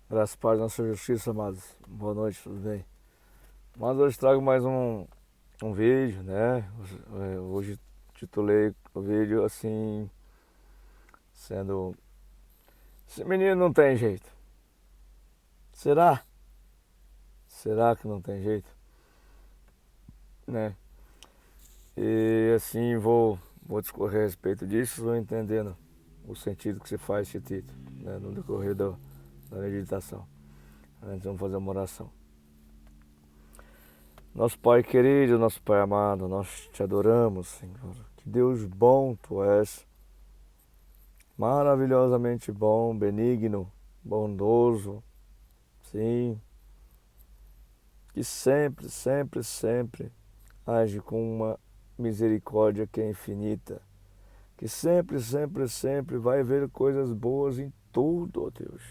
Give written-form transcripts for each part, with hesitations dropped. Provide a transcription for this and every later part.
Graças a Pai, nossa justiça, amados. Boa noite, tudo bem? Mas hoje trago mais um vídeo, né? Hoje titulei o vídeo assim, sendo... Esse menino não tem jeito. Será? Será que não tem jeito? Né? E assim vou discorrer a respeito disso, vou entendendo o sentido que se faz esse título, né? No decorrer da meditação. Antes vamos fazer uma oração. Nosso Pai querido, nosso Pai amado, nós te adoramos, Senhor. Que Deus bom tu és, maravilhosamente bom, benigno, bondoso, sim, que sempre, sempre, sempre age com uma misericórdia que é infinita, que sempre, sempre, sempre vai ver coisas boas em tudo, ó Deus.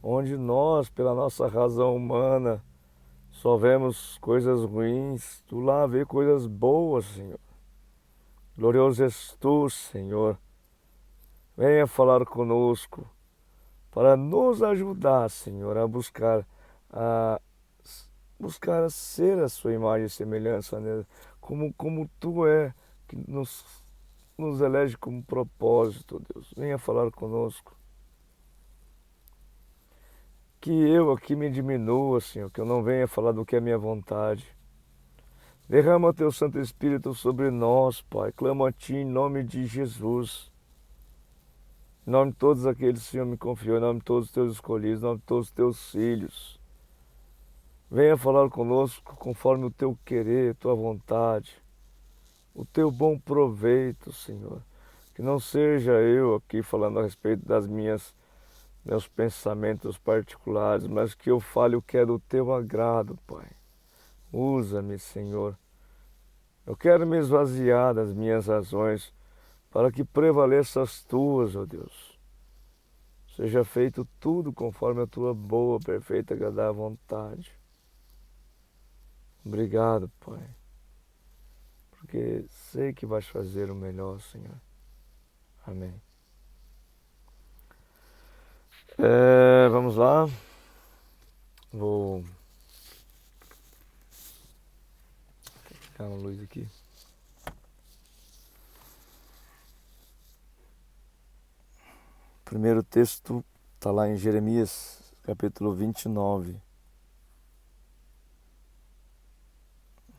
Onde nós, pela nossa razão humana, só vemos coisas ruins, tu lá vê coisas boas, Senhor. Glorioso és tu, Senhor. Venha falar conosco para nos ajudar, Senhor, a buscar ser a sua imagem e semelhança nele, como tu é, que nos elege como propósito, Deus. Venha falar conosco. Que eu aqui me diminua, Senhor, que eu não venha falar do que é minha vontade. Derrama o teu Santo Espírito sobre nós, Pai. Clamo a Ti em nome de Jesus. Em nome de todos aqueles que o Senhor me confiou, em nome de todos os teus escolhidos, em nome de todos os teus filhos. Venha falar conosco conforme o teu querer, tua vontade, o teu bom proveito, Senhor. Que não seja eu aqui falando a respeito meus pensamentos particulares, mas que eu fale o que é do teu agrado, Pai. Usa-me, Senhor. Eu quero me esvaziar das minhas razões para que prevaleçam as tuas, ó Deus. Seja feito tudo conforme a tua boa, perfeita e agradável vontade. Obrigado, Pai, porque sei que vais fazer o melhor, Senhor. Amém. Vamos lá. Vou ficar uma luz aqui. O primeiro texto está lá em Jeremias, capítulo 29.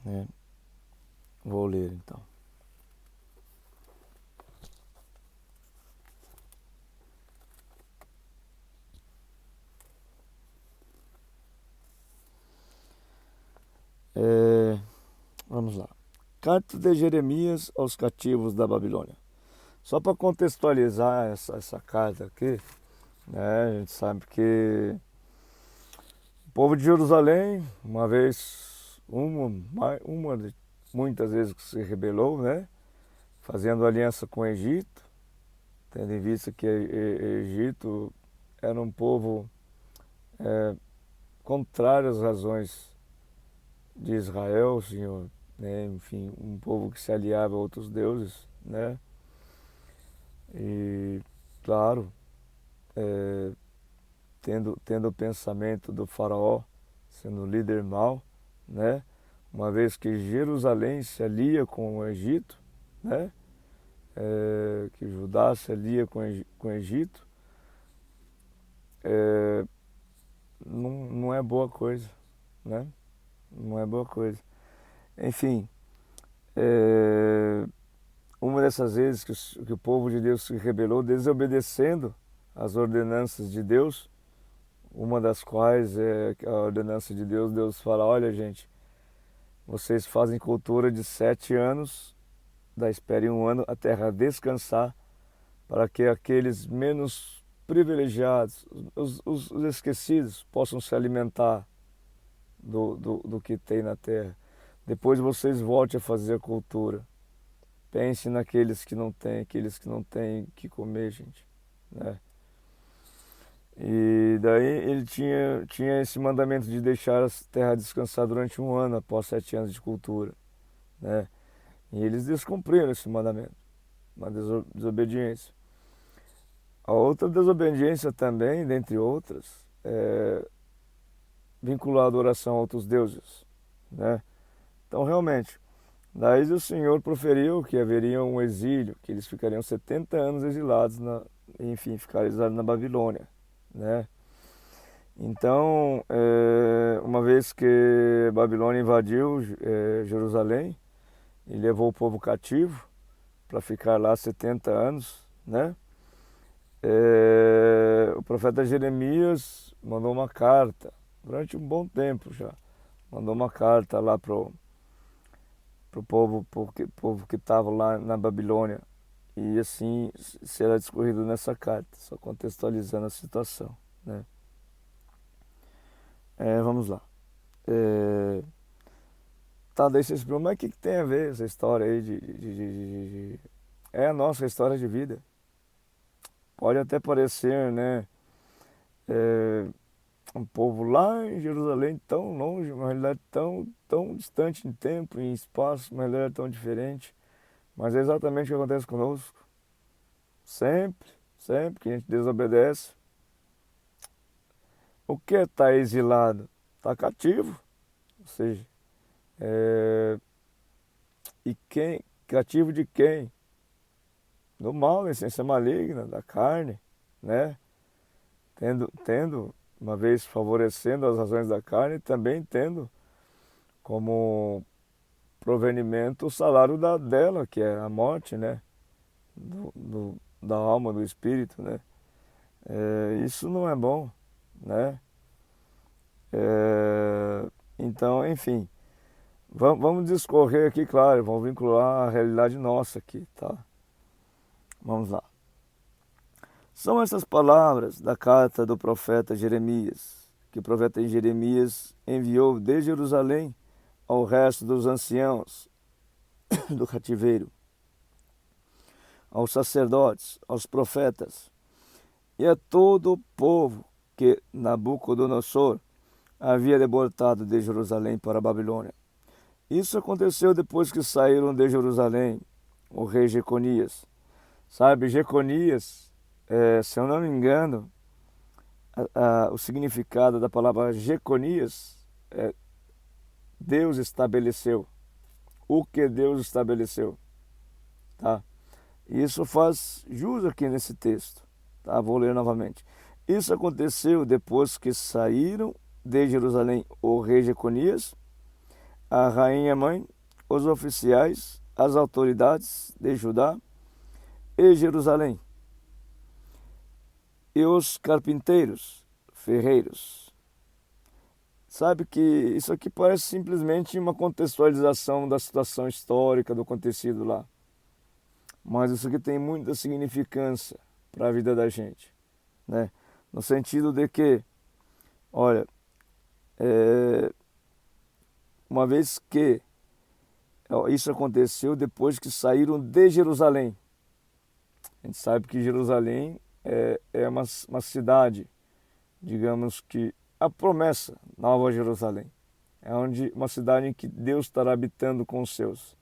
Né? Vou ler então. Vamos lá. Carta de Jeremias aos cativos da Babilônia. Só para contextualizar essa carta aqui, né, a gente sabe que o povo de Jerusalém, uma vez, muitas vezes que se rebelou, né, fazendo aliança com o Egito, tendo em vista que Egito era um povo contrário às razões de Israel, Senhor, né, enfim, um povo que se aliava a outros deuses, né, e claro, tendo o pensamento do faraó, sendo o líder mau, né? Uma vez que Jerusalém se alia com o Egito, né? Que Judá se alia com o Egito, não é boa coisa, né? Não é boa coisa. Enfim, uma dessas vezes que o povo de Deus se rebelou, desobedecendo às ordenanças de Deus, uma das quais é a ordenança de Deus, Deus fala, olha gente, vocês fazem cultura de 7 anos, esperem um ano a terra descansar, para que aqueles menos privilegiados, os esquecidos, possam se alimentar do que tem na terra. Depois vocês voltem a fazer a cultura. Pense naqueles que não têm, aqueles que não têm que comer, gente, né? E daí ele tinha esse mandamento de deixar a terra descansar durante um ano após 7 anos de cultura, né? E eles descumpriram esse mandamento, uma desobediência. A outra desobediência também, dentre outras, vinculado à oração a outros deuses, né? Então, realmente, daí o Senhor proferiu que haveria um exílio, que eles ficariam 70 anos exilados, enfim, ficaram exilados na Babilônia, né? Então, uma vez que a Babilônia invadiu Jerusalém e levou o povo cativo para ficar lá 70 anos, né? O profeta Jeremias mandou uma carta, durante um bom tempo já, mandou uma carta lá pro povo que estava lá na Babilônia. E assim será discorrido nessa carta, só contextualizando a situação, né? Vamos lá. Tá, daí vocês perguntam, mas o que tem a ver essa história aí É a nossa história de vida. Pode até parecer, né? Um povo lá em Jerusalém tão longe, uma realidade tão distante em tempo e em espaço, uma realidade tão diferente. Mas é exatamente o que acontece conosco. Sempre que a gente desobedece. O que é estar exilado? Está cativo. Ou seja, e quem? Cativo de quem? Do mal, da essência maligna, da carne, né? Tendo, uma vez favorecendo as razões da carne, também tendo como provenimento o salário dela, que é a morte, né? Da alma, do espírito, né? Isso não é bom, né? Então, enfim, vamos discorrer aqui, claro, vamos vincular a realidade nossa aqui, tá? Vamos lá. São essas palavras da carta do profeta Jeremias, que o profeta Jeremias enviou de Jerusalém ao resto dos anciãos do cativeiro, aos sacerdotes, aos profetas e a todo o povo que Nabucodonosor havia deportado de Jerusalém para a Babilônia. Isso aconteceu depois que saíram de Jerusalém o rei Jeconias. Sabe, Jeconias, se eu não me engano, o significado da palavra Jeconias é Deus estabeleceu. O que Deus estabeleceu, tá? Isso faz jus aqui nesse texto, tá? Vou ler novamente. Isso aconteceu depois que saíram de Jerusalém o rei Jeconias, a rainha mãe, os oficiais, as autoridades de Judá e Jerusalém, e os carpinteiros, ferreiros. Sabe que isso aqui parece simplesmente uma contextualização da situação histórica do acontecido lá. Mas isso aqui tem muita significância para a vida da gente, né? No sentido de que, olha, uma vez que isso aconteceu depois que saíram de Jerusalém. A gente sabe que Jerusalém é uma cidade, digamos que a promessa, Nova Jerusalém. É uma cidade em que Deus estará habitando com os seus.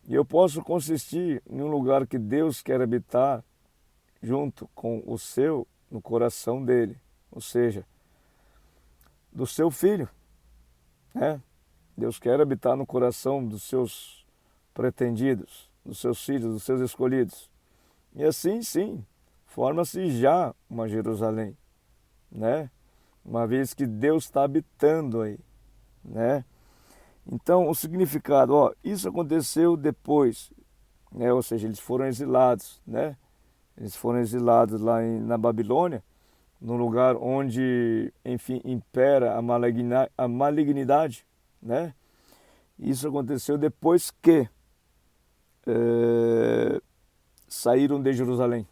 E eu posso consistir em um lugar que Deus quer habitar junto com o seu, no coração dele. Ou seja, do seu filho, né? Deus quer habitar no coração dos seus pretendidos, dos seus filhos, dos seus escolhidos. E assim, sim, forma-se já uma Jerusalém, né? Uma vez que Deus está habitando aí, né? Então, o significado, isso aconteceu depois, né? Ou seja, eles foram exilados, né? Eles foram exilados lá na Babilônia, num lugar onde, enfim, impera a malignidade, né? Isso aconteceu depois que saíram de Jerusalém,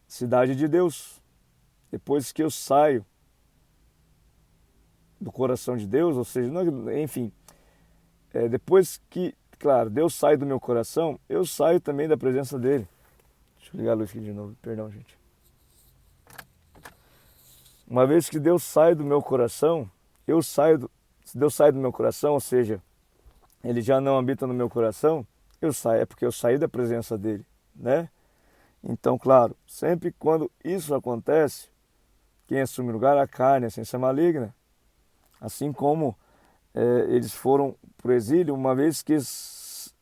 cidade de Deus. Depois que eu saio do coração de Deus, ou seja, enfim, depois que, claro, Deus sai do meu coração, eu saio também da presença dele. Deixa eu ligar a luz aqui de novo, perdão, gente. Uma vez que Deus sai do meu coração, se Deus sai do meu coração, ou seja, ele já não habita no meu coração, eu saio, é porque eu saí da presença dele, né? Então, claro, sempre quando isso acontece, quem assume o lugar é a carne, a essência maligna. Assim como eles foram para o exílio, uma vez que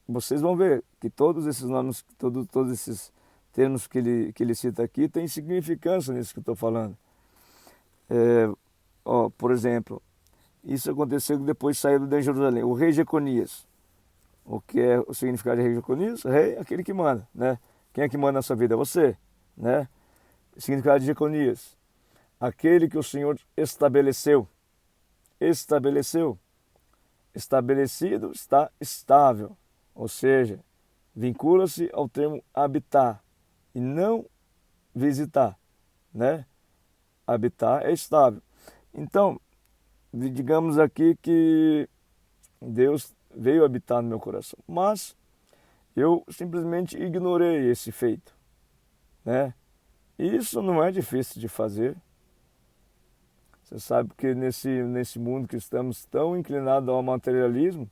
vocês vão ver que todos esses nomes, todos esses termos que ele cita aqui têm significância nisso que eu estou falando. Por exemplo, isso aconteceu depois de sair de Jerusalém. O rei Jeconias. O que é o significado de rei Jeconias? Rei é aquele que manda, né? Quem é que manda na sua vida? É você, né? O significado de Jeconias. Aquele que o Senhor estabeleceu. Estabeleceu. Estabelecido está estável. Ou seja, vincula-se ao termo habitar e não visitar, né? Habitar é estável. Então, digamos aqui que Deus veio habitar no meu coração, mas eu simplesmente ignorei esse feito, né? Isso não é difícil de fazer. Você sabe que nesse mundo que estamos tão inclinados ao materialismo,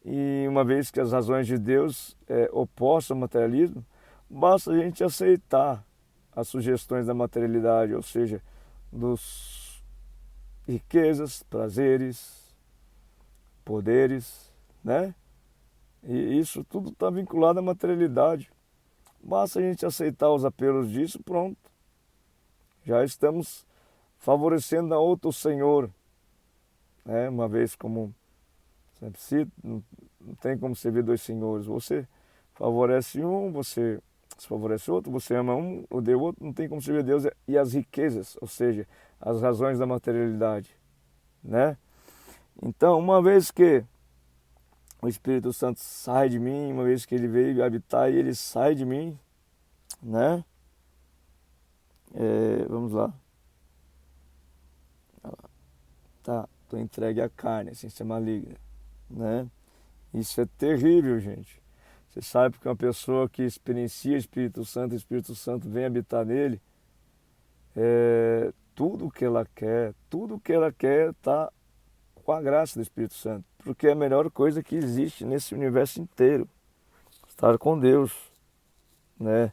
e uma vez que as razões de Deus opostas ao materialismo, basta a gente aceitar as sugestões da materialidade, ou seja, dos riquezas, prazeres, poderes, né? E isso tudo está vinculado à materialidade. Basta a gente aceitar os apelos disso, pronto. Já estamos favorecendo a outro senhor, né? Uma vez, como sempre cito, não tem como servir dois senhores. Você favorece um, você favorece outro, você ama um, odeia o outro, não tem como servir Deus e as riquezas, ou seja, as razões da materialidade, né? Então, uma vez que o Espírito Santo sai de mim, uma vez que ele veio habitar e ele sai de mim, né? Vamos lá. Tá, tô entregue à carne, assim, ser maligna, né? Isso é terrível, gente. Você sabe que uma pessoa que experiencia o Espírito Santo vem habitar nele, tudo que ela quer tá com a graça do Espírito Santo, porque é a melhor coisa que existe nesse universo inteiro, estar com Deus, né?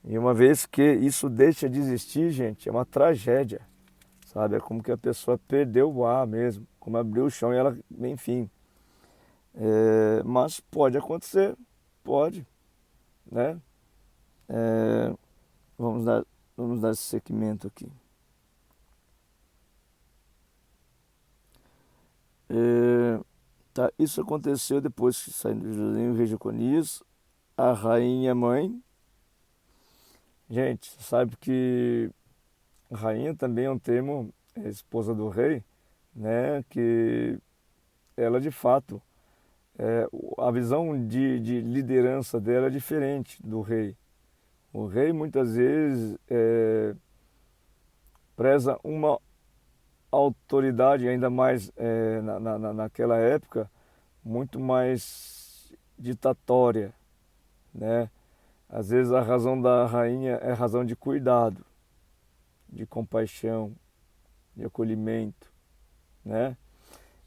E uma vez que isso deixa de existir, gente, é uma tragédia, sabe? É como que a pessoa perdeu o ar mesmo, como abriu o chão e ela, enfim. Mas pode acontecer, pode, né? É, vamos dar esse segmento aqui. Tá, isso aconteceu depois que saiu de Jerusalém o rei Jeconias, a rainha mãe. Gente, sabe que rainha também é um termo, esposa do rei, né? Que ela de fato, a visão de liderança dela é diferente do rei. O rei muitas vezes preza uma autoridade, ainda mais naquela época, muito mais ditatória, né? Às vezes a razão da rainha é razão de cuidado, de compaixão, de acolhimento, né?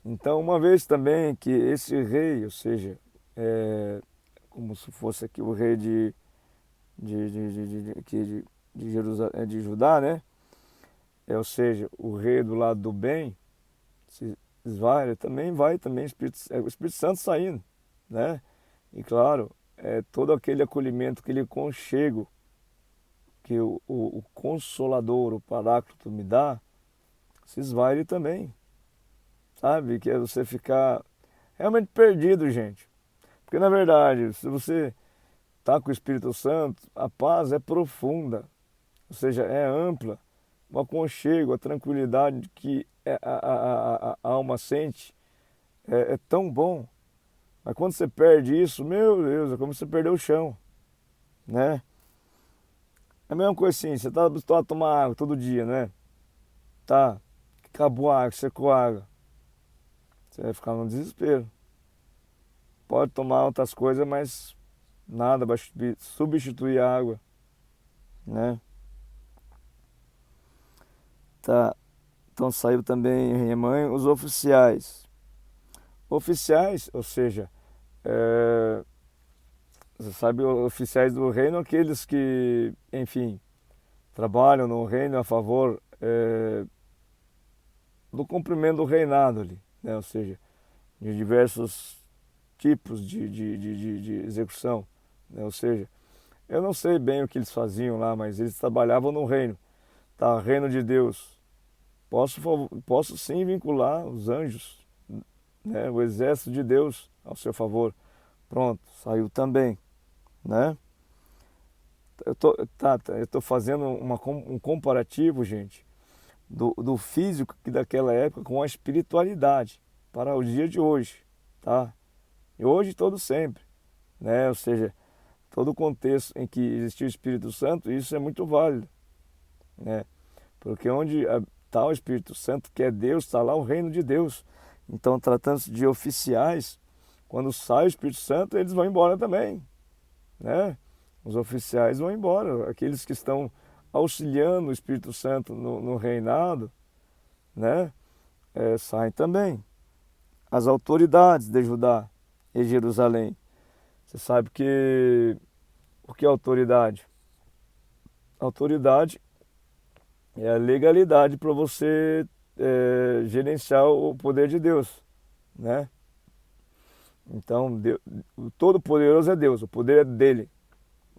Então, uma vez também que esse rei, ou seja, como se fosse aqui o rei de Jerusalém, de Judá, né? Ou seja, o rei do lado do bem, se esvai, também vai também o Espírito Santo saindo, né? E claro, todo aquele acolhimento, aquele conchego que o Consolador, o Paráclito me dá, se esvai ele também, sabe? Que é você ficar realmente perdido, gente. Porque na verdade, se você está com o Espírito Santo, a paz é profunda, ou seja, é ampla, o aconchego, a tranquilidade que a alma sente é tão bom. Mas quando você perde isso, meu Deus, é como se você perdeu o chão, né? É a mesma coisa assim, você está habituado a tomar água todo dia, né? Tá, acabou a água, secou a água. Você vai ficar no desespero. Pode tomar outras coisas, mas nada vai substituir a água, né? Tá, então saiu também minha mãe, os oficiais. Oficiais, ou seja, Você sabe, oficiais do reino, aqueles que, enfim, trabalham no reino a favor do cumprimento do reinado ali, né? Ou seja, de diversos tipos de execução, né? Ou seja, eu não sei bem o que eles faziam lá, mas eles trabalhavam no reino, tá? Reino de Deus. Posso sim vincular os anjos, né? O exército de Deus ao seu favor. Pronto, saiu também, né? Eu tô fazendo um comparativo, gente, do físico que daquela época com a espiritualidade para o dia de hoje, tá? E hoje todo sempre, né? Ou seja, todo o contexto em que existiu o Espírito Santo, isso é muito válido, né? Porque onde está o Espírito Santo, que é Deus, está lá o reino de Deus. Então, tratando-se de oficiais, quando sai o Espírito Santo, eles vão embora também, né? Os oficiais vão embora, aqueles que estão auxiliando o Espírito Santo no reinado, né? Saem também. As autoridades de Judá e Jerusalém. Você sabe que o que é autoridade? Autoridade é a legalidade para você gerenciar o poder de Deus, né? Então, o Todo-Poderoso é Deus, o poder é dele,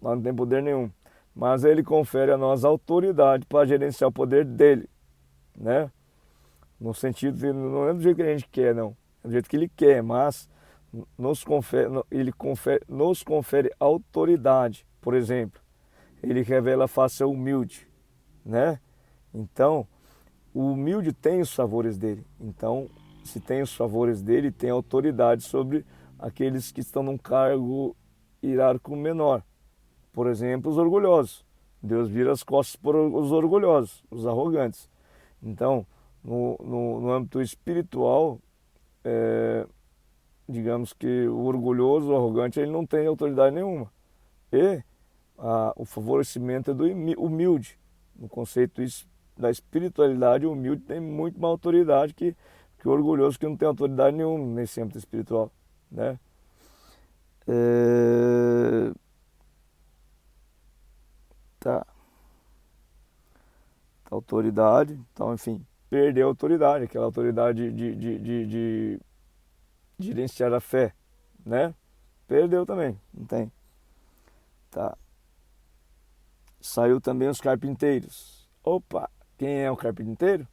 lá não tem poder nenhum. Mas ele confere a nós autoridade para gerenciar o poder dele, né? No sentido de, não é do jeito que a gente quer, não. É do jeito que ele quer, mas nos confere autoridade. Por exemplo, ele revela a face humilde, né? Então, o humilde tem os favores dele. Então, se tem os favores dele, tem autoridade sobre aqueles que estão num cargo hierárquico menor. Por exemplo, os orgulhosos. Deus vira as costas para os orgulhosos, os arrogantes. Então, no âmbito espiritual, digamos que o orgulhoso, o arrogante, ele não tem autoridade nenhuma. E o favorecimento é do humilde. No conceito da espiritualidade, o humilde tem muito mais autoridade que o orgulhoso, que não tem autoridade nenhuma nesse âmbito espiritual, né? Tá. Autoridade, então, enfim, perdeu a autoridade, aquela autoridade de gerenciar a fé, né? Perdeu também, não tem. Tá. Saiu também os carpinteiros. Opa, quem é o carpinteiro?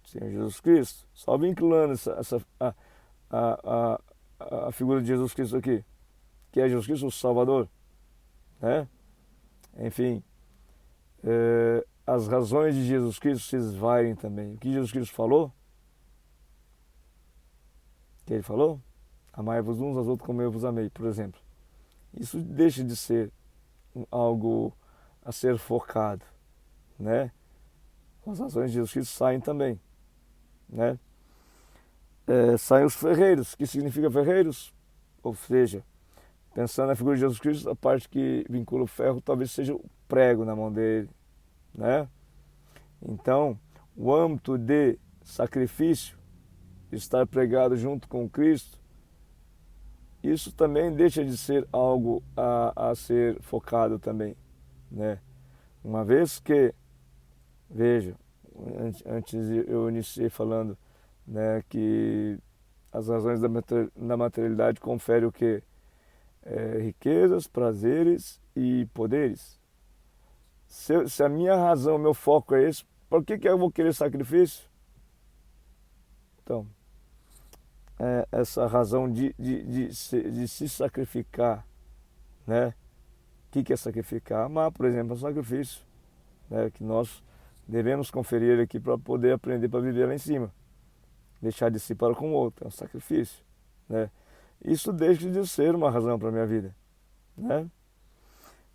Senhor Jesus Cristo. Só vinculando a, a figura de Jesus Cristo aqui, que é Jesus Cristo, o Salvador, né? Enfim, as razões de Jesus Cristo se esvaem também. O que Jesus Cristo falou? O que ele falou? Amai-vos uns aos outros como eu vos amei, por exemplo. Isso deixa de ser algo a ser focado, né? As razões de Jesus Cristo saem também, né? Saem os ferreiros. O que significa ferreiros? Ou seja, pensando na figura de Jesus Cristo, a parte que vincula o ferro talvez seja o prego na mão dele, né? Então, o âmbito de sacrifício, estar pregado junto com Cristo, isso também deixa de ser algo a ser focado também, né? Uma vez que, veja, antes eu iniciei falando, né, que as razões da materialidade conferem o quê? Riquezas, prazeres e poderes. Se a minha razão, meu foco é esse, por que eu vou querer sacrifício? Então, essa razão de se sacrificar, né? O que é sacrificar? Amar, por exemplo, é um sacrifício, né? Que nós devemos conferir aqui para poder aprender para viver lá em cima. Deixar de si para com o outro, é um sacrifício, né? Isso deixa de ser uma razão para a minha vida, né?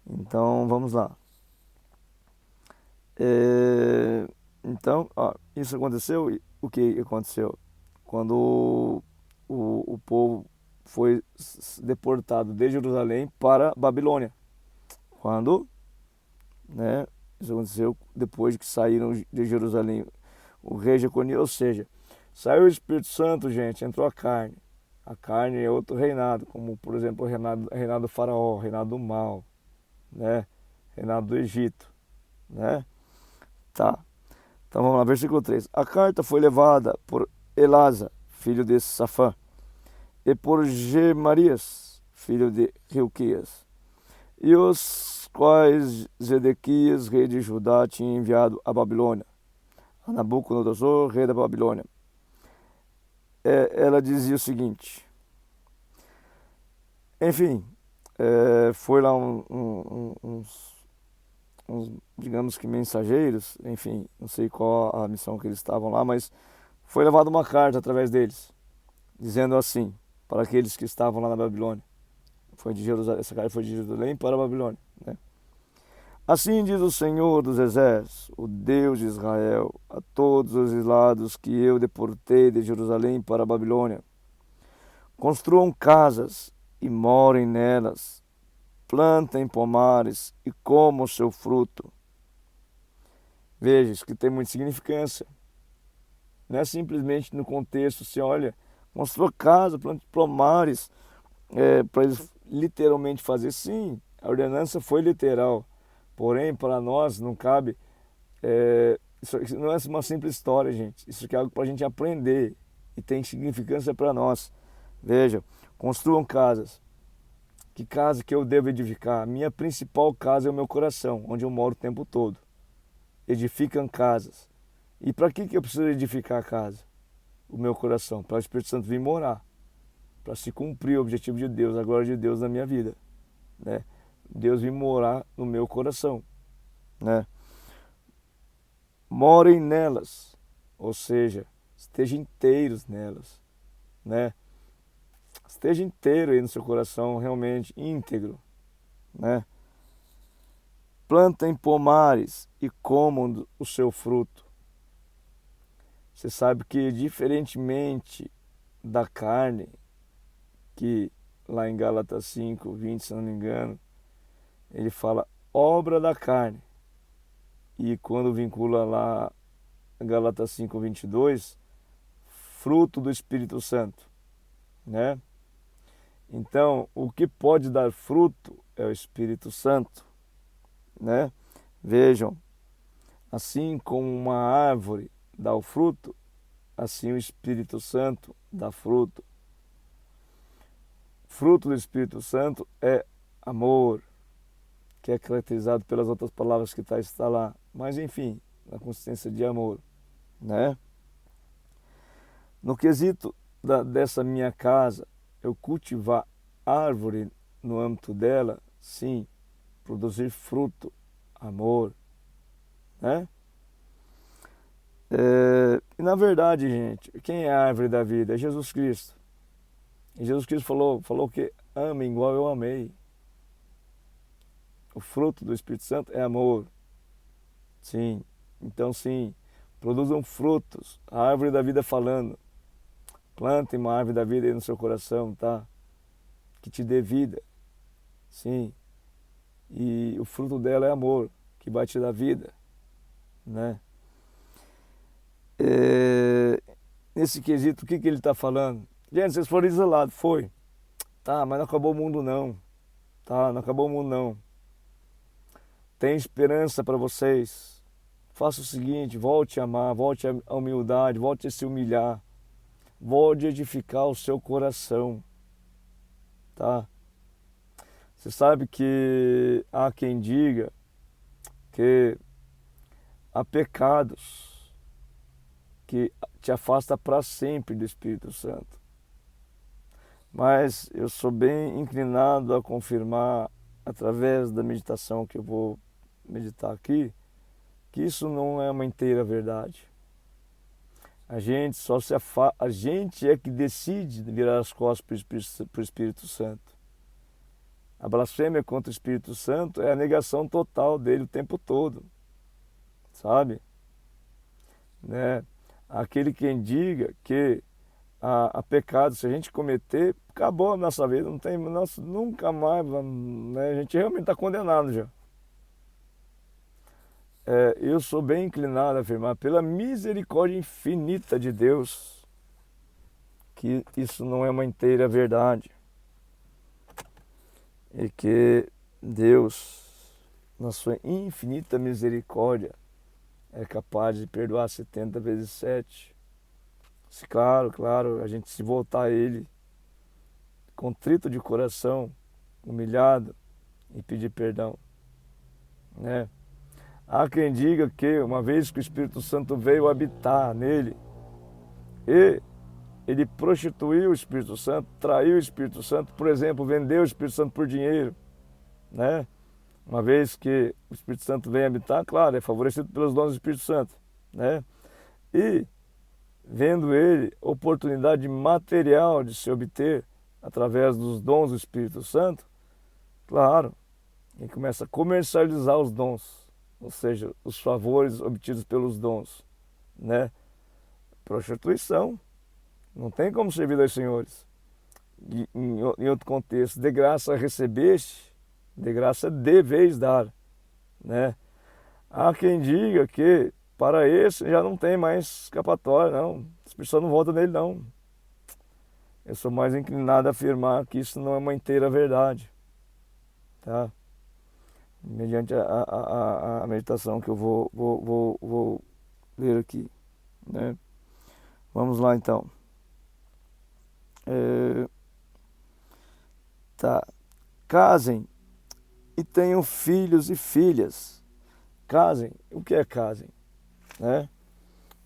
Então, vamos lá. Então, isso aconteceu. O que aconteceu? Quando o povo foi deportado de Jerusalém para Babilônia. Quando, né, isso aconteceu depois que saíram de Jerusalém o rei Jeconias, ou seja, saiu o Espírito Santo, gente, entrou a carne, A carne é outro reinado, como por exemplo o reinado do faraó, o reinado do mal, né? Reinado do Egito, né? Tá. Então vamos lá, versículo 3. A carta foi levada por Elasa, filho de Safã, e por Gemarias, filho de Hilquias, e os quais Zedequias, rei de Judá, tinha enviado à Babilônia, a Nabucodonosor, rei da Babilônia. Ela dizia o seguinte, enfim, foi lá uns, digamos que mensageiros, enfim, não sei qual a missão que eles estavam lá, mas foi levada uma carta através deles, dizendo assim, para aqueles que estavam lá na Babilônia. Foi de Jerusalém, essa carta foi de Jerusalém para a Babilônia, né? Assim diz o Senhor dos Exércitos, o Deus de Israel, a todos os exilados que eu deportei de Jerusalém para a Babilônia. Construam casas e morem nelas, plantem pomares e comam o seu fruto. Veja, isso que tem muita significância. Não é simplesmente no contexto, se olha, construa casa, plante pomares, para eles literalmente fazer. Sim, a ordenança foi literal, porém para nós não cabe, isso não é uma simples história, gente. Isso aqui é algo para a gente aprender e tem significância para nós. Veja, construam casas. Que casa que eu devo edificar? A minha principal casa é o meu coração, onde eu moro o tempo todo. Edificam casas. E para que eu preciso edificar a casa? O meu coração, para o Espírito Santo vir morar, para se cumprir o objetivo de Deus, a glória de Deus na minha vida, né? Deus vir morar no meu coração, né? Morem nelas, ou seja, estejam inteiros nelas, né? Esteja inteiro aí no seu coração, realmente íntegro, né? Plantem pomares e comam o seu fruto. Você sabe que, diferentemente da carne, que lá em Gálatas 5:20, se não me engano, ele fala obra da carne. E quando vincula lá Gálatas 5:22, fruto do Espírito Santo, né? Então, o que pode dar fruto é o Espírito Santo, né? Vejam, assim como uma árvore dá o fruto, assim o Espírito Santo dá fruto. Fruto do Espírito Santo é amor, que é caracterizado pelas outras palavras que está lá. Mas enfim, na consistência de amor, né? No quesito dessa minha casa, eu cultivar árvore no âmbito dela, sim, produzir fruto, amor, né? E na verdade, gente, quem é a árvore da vida? É Jesus Cristo. E Jesus Cristo falou que ame igual eu amei. O fruto do Espírito Santo é amor. Sim, então sim, produzam frutos. A árvore da vida falando. Plantem uma árvore da vida aí no seu coração, tá? Que te dê vida. Sim. E o fruto dela é amor, que vai te dar vida, né? Nesse quesito, o que ele está falando? Gente, vocês foram isolados, foi. Tá, mas não acabou o mundo não. Tá, não acabou o mundo não. Tem esperança para vocês. Faça o seguinte, volte a amar, volte a humildade, volte a se humilhar. Volte a edificar o seu coração. Tá? Você sabe que há quem diga que há pecados que te afasta para sempre do Espírito Santo. Mas eu sou bem inclinado a confirmar, através da meditação que eu vou meditar aqui, que isso não é uma inteira verdade. A gente a gente é que decide virar as costas para o Espírito Santo. A blasfêmia contra o Espírito Santo é a negação total dele o tempo todo, sabe? Né? Aquele quem diga que a pecado, se a gente cometer, acabou a nossa vida, não tem, nossa, nunca mais, né? A gente realmente está condenado já. Eu sou bem inclinado a afirmar, pela misericórdia infinita de Deus, que isso não é uma inteira verdade. E que Deus, na sua infinita misericórdia, é capaz de perdoar 70 vezes 7. Se, claro, a gente se voltar a Ele, contrito de coração, humilhado, e pedir perdão, né? Há quem diga que, uma vez que o Espírito Santo veio habitar nele, e ele prostituiu o Espírito Santo, traiu o Espírito Santo, por exemplo, vendeu o Espírito Santo por dinheiro, né? Uma vez que o Espírito Santo vem habitar, claro, é favorecido pelos dons do Espírito Santo, né? E, vendo ele oportunidade material de se obter através dos dons do Espírito Santo, claro, ele começa a comercializar os dons, ou seja, os favores obtidos pelos dons, né? Prostituição, não tem como servir dois senhores. E, em outro contexto, de graça recebeste, de graça deveis dar, né? Há quem diga que para esse já não tem mais escapatória, não. As pessoas não voltam nele, não. Eu sou mais inclinado a afirmar que isso não é uma inteira verdade, tá? Mediante a meditação que eu vou ler aqui, né? Vamos lá, então. Tá. Casem e tenham filhos e filhas. Casem. O que é casem? Né?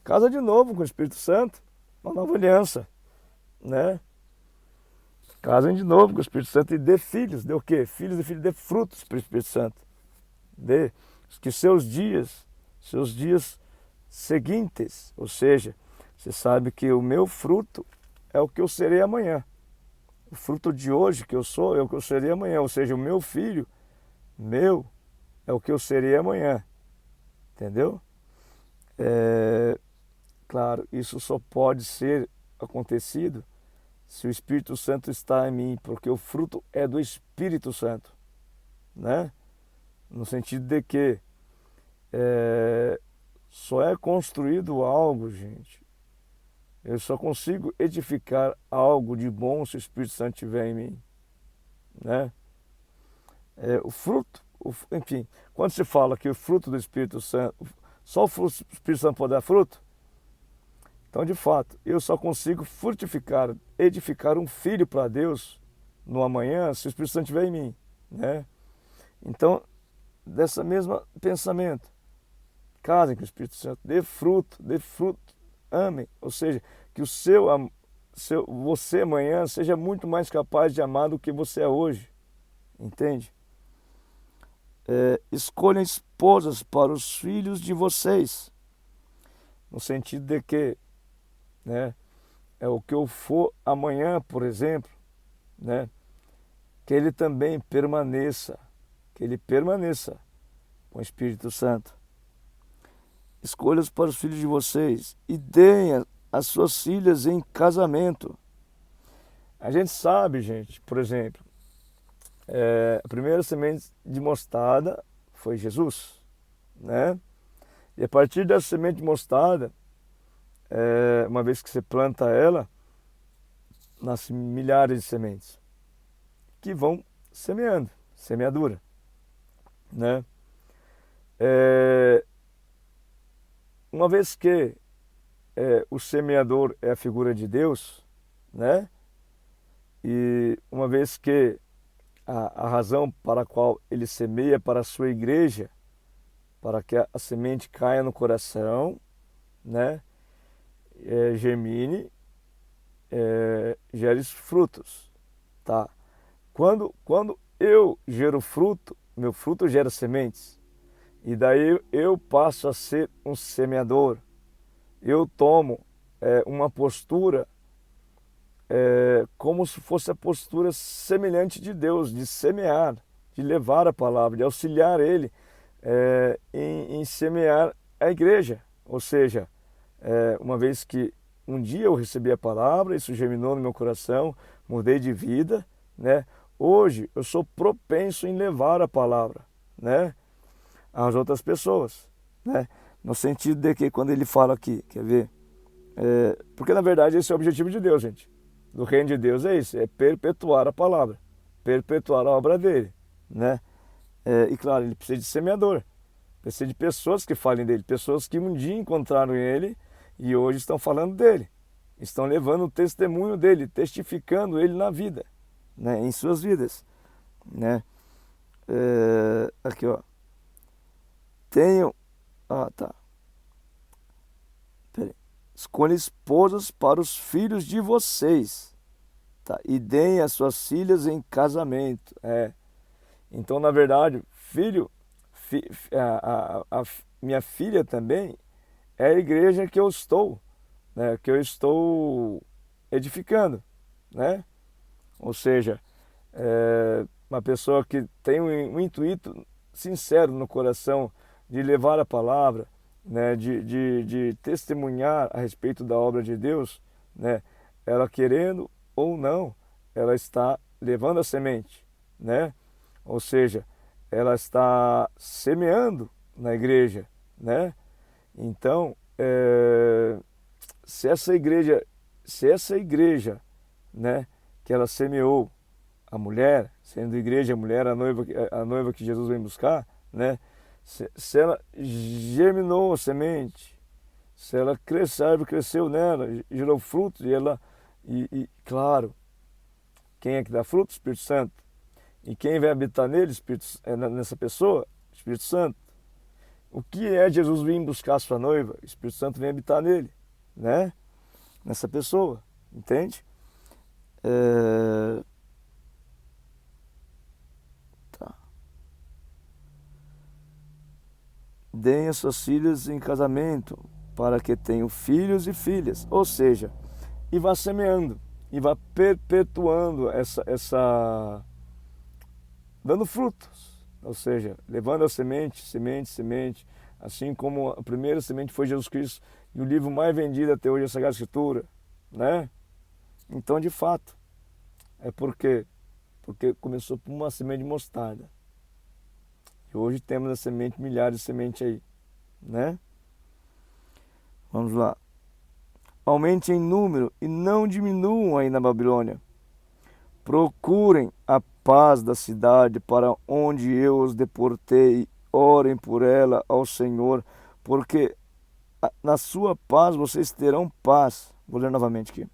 Casa de novo com o Espírito Santo, uma nova aliança, né? Casem de novo com o Espírito Santo e dê filhos. Dê o quê? Filhos e filhos, dê frutos para o Espírito Santo. Dê que seus dias seguintes, ou seja, você sabe que o meu fruto é o que eu serei amanhã. O fruto de hoje que eu sou é o que eu serei amanhã. Ou seja, o meu filho, é o que eu serei amanhã. Entendeu? Claro, isso só pode ser acontecido se o Espírito Santo está em mim, porque o fruto é do Espírito Santo, né? No sentido de que só é construído algo, gente. Eu só consigo edificar algo de bom se o Espírito Santo estiver em mim, né? O fruto, enfim, quando se fala que o fruto do Espírito Santo, só o Espírito Santo pode dar fruto, então, de fato, eu só consigo frutificar, edificar um filho para Deus no amanhã se o Espírito Santo estiver em mim, né? Então, dessa mesma pensamento, casem com o Espírito Santo, dê fruto, amem, ou seja, que você amanhã seja muito mais capaz de amar do que você é hoje, entende? Escolham esposas para os filhos de vocês, no sentido de que, né, é o que eu for amanhã, por exemplo, né, que ele também permaneça, com o Espírito Santo. Escolhas para os filhos de vocês e deem as suas filhas em casamento. A gente sabe, gente, por exemplo, a primeira semente de mostarda foi Jesus, né? E a partir dessa semente de mostarda, uma vez que você planta ela, nascem milhares de sementes que vão semeando, semeadura, né? Uma vez que o semeador é a figura de Deus, né? E uma vez que a razão para a qual ele semeia para a sua igreja, para que a semente caia no coração, né? Germine, gere frutos, tá? Quando eu gero fruto, meu fruto gera sementes, e daí eu passo a ser um semeador. Eu tomo uma postura como se fosse a postura semelhante de Deus, de semear, de levar a palavra, de auxiliar Ele em semear a igreja. Ou seja, uma vez que um dia eu recebi a palavra, isso germinou no meu coração, mudei de vida, né? Hoje eu sou propenso em levar a palavra, né, às outras pessoas, né? No sentido de que quando ele fala aqui, quer ver? Porque na verdade esse é o objetivo de Deus, gente. do reino de Deus é isso, é perpetuar a palavra, perpetuar a obra dele, né? E claro, ele precisa de semeador, precisa de pessoas que falem dele, pessoas que um dia encontraram ele e hoje estão falando dele, estão levando o testemunho dele, testificando ele na vida, né? Em suas vidas, né? Aqui, ó. Tenham. Ah, tá. Peraí. Escolha esposas para os filhos de vocês, tá? E deem as suas filhas em casamento. Então, na verdade, filho, a minha filha também é a igreja que eu estou, né? Que eu estou edificando, né? Ou seja, uma pessoa que tem um intuito sincero no coração de levar a palavra, né, de testemunhar a respeito da obra de Deus, né, ela querendo ou não, ela está levando a semente, né? Ou seja, ela está semeando na igreja, né? Então, se essa igreja, né, que ela semeou, a mulher, sendo igreja, a mulher, a noiva que Jesus vem buscar, né? Se ela germinou a semente, se ela cresceu, a árvore cresceu nela, gerou frutos, claro, quem é que dá fruto? Espírito Santo. E quem vai habitar nele, nessa pessoa? Espírito Santo. O que é Jesus vir buscar a sua noiva? O Espírito Santo vem habitar nele, né? Nessa pessoa, entende? Deem as suas filhas em casamento, para que tenham filhos e filhas. Ou seja, e vá semeando, e vá perpetuando dando frutos. Ou seja, levando a semente, assim como a primeira semente foi Jesus Cristo, e o livro mais vendido até hoje é a Sagrada Escritura, né? Então, de fato, porque começou por uma semente de mostarda. E hoje temos a semente, milhares de sementes aí, né? Vamos lá. Aumente em número e não diminuam aí na Babilônia. Procurem a paz da cidade para onde eu os deportei. Orem por ela ao Senhor, porque na sua paz vocês terão paz. Vou ler novamente aqui.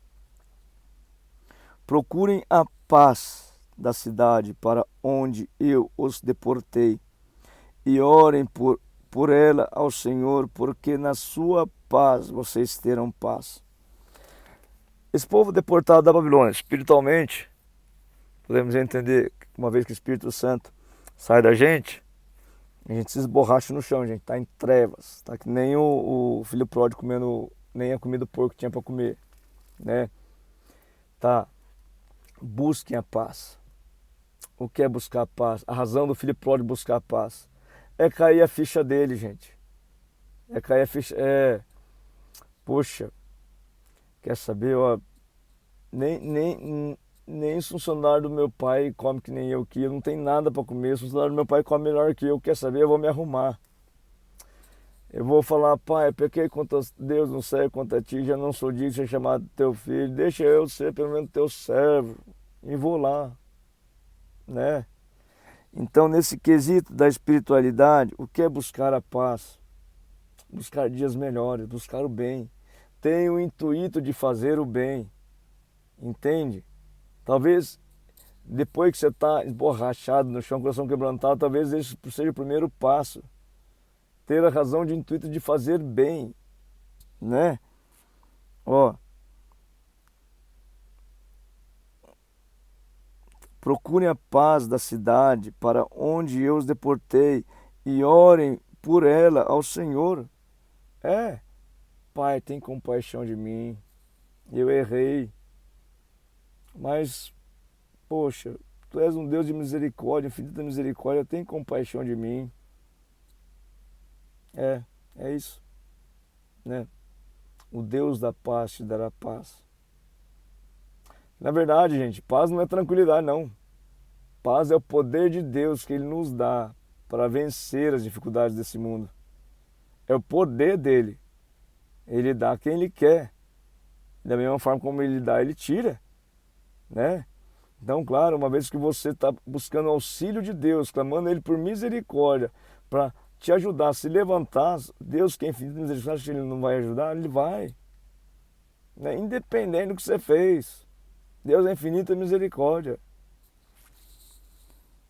Procurem a paz da cidade para onde eu os deportei. E orem por ela ao Senhor, porque na sua paz vocês terão paz. Esse povo deportado da Babilônia, espiritualmente, podemos entender que uma vez que o Espírito Santo sai da gente, a gente se esborracha no chão, a gente está em trevas, tá que nem o filho pródigo comendo nem a comida do porco que tinha para comer, né? Tá, busquem a paz. O que é buscar a paz? A razão do filho pródigo buscar a paz é cair a ficha dele, gente. É cair a ficha. Poxa, quer saber? Ó, nem os funcionários do meu pai come que nem eu, que eu não tenho nada para comer. Os funcionários do meu pai comem melhor que eu. Quer saber? Eu vou me arrumar. Eu vou falar, pai, pequei contra Deus, não sei contra ti, já não sou digno de ser chamado teu filho. Deixa eu ser pelo menos teu servo. E vou lá, né? Então, nesse quesito da espiritualidade, o que é buscar a paz? Buscar dias melhores, buscar o bem. Tem o intuito de fazer o bem, entende? Talvez depois que você está esborrachado no chão, coração quebrantado, talvez esse seja o primeiro passo. Ter a razão de intuito de fazer bem, né? Ó, procurem a paz da cidade para onde eu os deportei e orem por ela ao Senhor. Pai, tem compaixão de mim. Eu errei. Mas, poxa, tu és um Deus de misericórdia, infinita misericórdia, tem compaixão de mim. É isso, né? O Deus da paz te dará paz. Na verdade, gente, paz não é tranquilidade, não. Paz é o poder de Deus que Ele nos dá para vencer as dificuldades desse mundo. É o poder dele. Ele dá a quem Ele quer. Da mesma forma como Ele dá, Ele tira. né? Então, claro, uma vez que você está buscando o auxílio de Deus, clamando a Ele por misericórdia, para te ajudar a se levantar, Deus que é infinito misericórdia, acha que Ele não vai ajudar? Ele vai, né? Independente do que você fez. Deus é infinita misericórdia,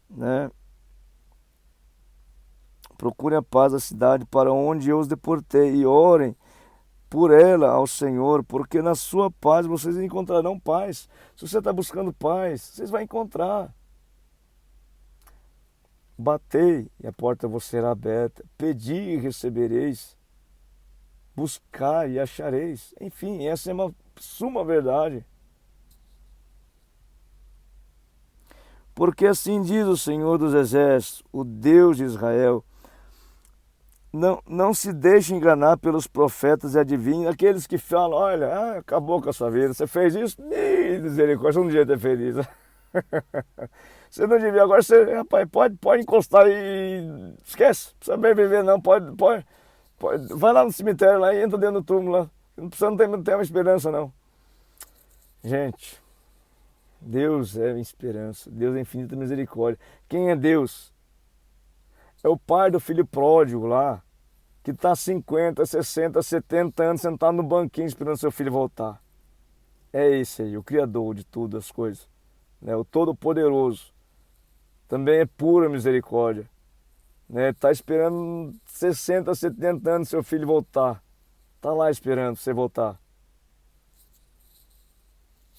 né? Procure a paz da cidade para onde eu os deportei e orem por ela ao Senhor, porque na sua paz vocês encontrarão paz. Se você está buscando paz, vocês vão encontrar. Batei e a porta vos será aberta. Pedi e recebereis. Buscai e achareis. Enfim, essa é uma suma verdade. Porque assim diz o Senhor dos Exércitos, o Deus de Israel: não se deixe enganar pelos profetas e adivinhos, aqueles que falam: olha, acabou com a sua vida, você fez isso, misericórdia, você não devia ter feito isso. Você não devia, agora você, rapaz, pode encostar e esquece, não precisa bem viver não, pode, vai lá no cemitério lá e entra dentro do túmulo lá, não tem uma esperança não. Gente, Deus é esperança, Deus é infinita misericórdia. Quem é Deus? É o pai do filho pródigo lá, que está 50, 60, 70 anos sentado no banquinho esperando seu filho voltar. É esse aí, o Criador de tudo, as coisas, né? O Todo-Poderoso. Também é pura misericórdia, né? Está esperando 60, 70 anos seu filho voltar. Está lá esperando você voltar.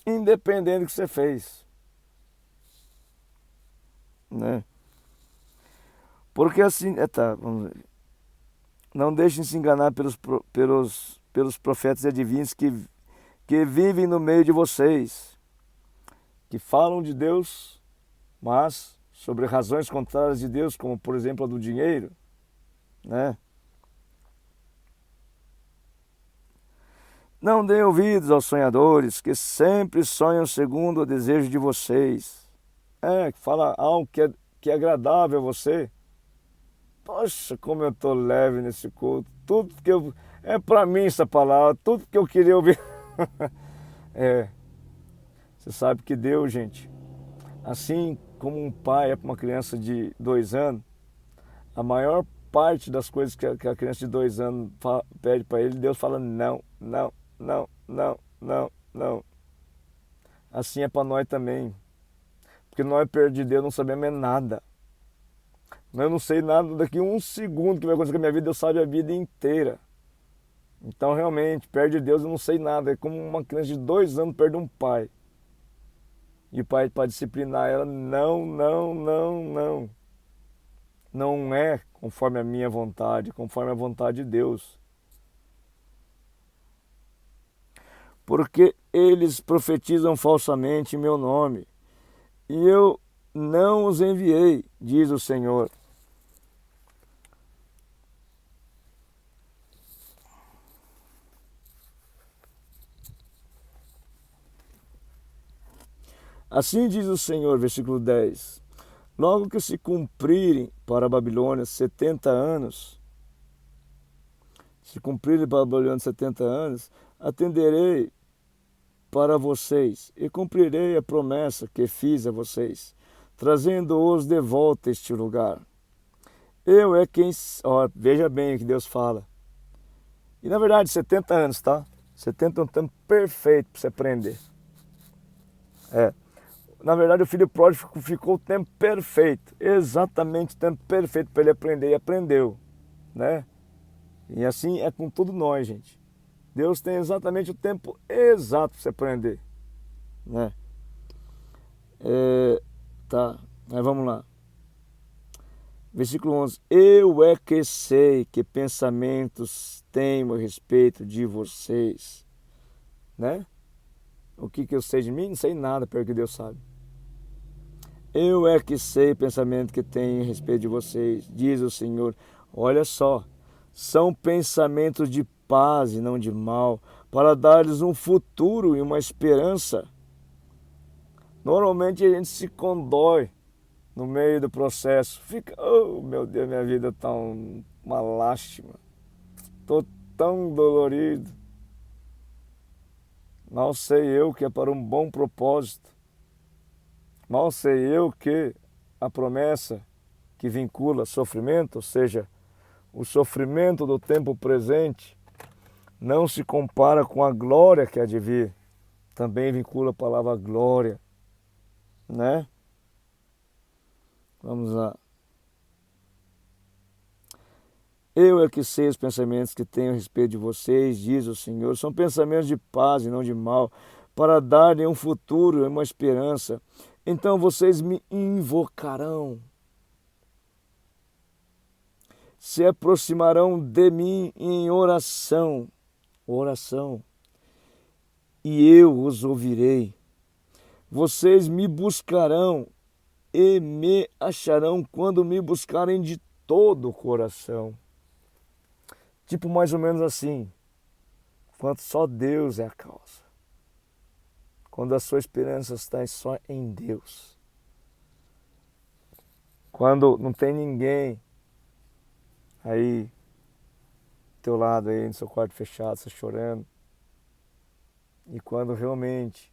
Independente do que você fez, né? Porque assim, vamos ver. Não deixem se enganar pelos profetas e adivinhos que vivem no meio de vocês, que falam de Deus, mas sobre razões contrárias de Deus, como por exemplo a do dinheiro, né? Não deem ouvidos aos sonhadores, que sempre sonham segundo o desejo de vocês. Que fala algo que é agradável a você. Poxa, como eu tô leve nesse culto. Tudo que eu... É para mim essa palavra, tudo que eu queria ouvir. Você sabe que Deus, gente, assim como um pai é para uma criança de 2 anos, a maior parte das coisas que a criança de 2 anos pede para ele, Deus fala não, não, não, não, não, não. Assim é para nós também. Porque nós, perto de Deus, não sabemos nada. Eu não sei nada daqui a um segundo que vai acontecer com a minha vida, Deus sabe a vida inteira. Então, realmente, perto de Deus eu não sei nada. É como uma criança de 2 anos perde um pai. E o pai, para disciplinar ela, não, não, não, não. Não é conforme a minha vontade, conforme a vontade de Deus. Porque eles profetizam falsamente em meu nome, e eu não os enviei, diz o Senhor. Assim diz o Senhor, versículo 10. Logo que se cumprirem para a Babilônia 70 anos, atenderei para vocês e cumprirei a promessa que fiz a vocês, trazendo-os de volta a este lugar. Eu é quem... veja bem o que Deus fala. E na verdade, 70 anos, tá? 70 é um tempo perfeito para você aprender. Na verdade, o filho pródigo ficou o tempo perfeito, exatamente o tempo perfeito para ele aprender, e aprendeu, né? E assim é com tudo nós, gente. Deus tem exatamente o tempo exato para você aprender, né? Mas vamos lá. Versículo 11. Eu é que sei que pensamentos tenho a respeito de vocês, né? O que eu sei de mim? Não sei nada, pelo que Deus sabe. Eu é que sei o pensamento que tenho a respeito de vocês, diz o Senhor. Olha só, são pensamentos de paz e não de mal, para dar-lhes um futuro e uma esperança. Normalmente a gente se condói no meio do processo. Fica, oh meu Deus, minha vida está uma lástima. Estou tão dolorido. Mal sei eu que é para um bom propósito. Mal sei eu que a promessa que vincula sofrimento, ou seja, o sofrimento do tempo presente, não se compara com a glória que há de vir. Também vincula a palavra glória, né? Vamos lá. Eu é que sei os pensamentos que tenho a respeito de vocês, diz o Senhor. São pensamentos de paz e não de mal, para darem um futuro e uma esperança. Então vocês me invocarão, se aproximarão de mim em oração, oração, e eu os ouvirei. Vocês me buscarão e me acharão quando me buscarem de todo o coração. Tipo mais ou menos assim, quando só Deus é a causa. Quando a sua esperança está só em Deus. Quando não tem ninguém aí, do teu lado aí, no seu quarto fechado, você chorando. E quando realmente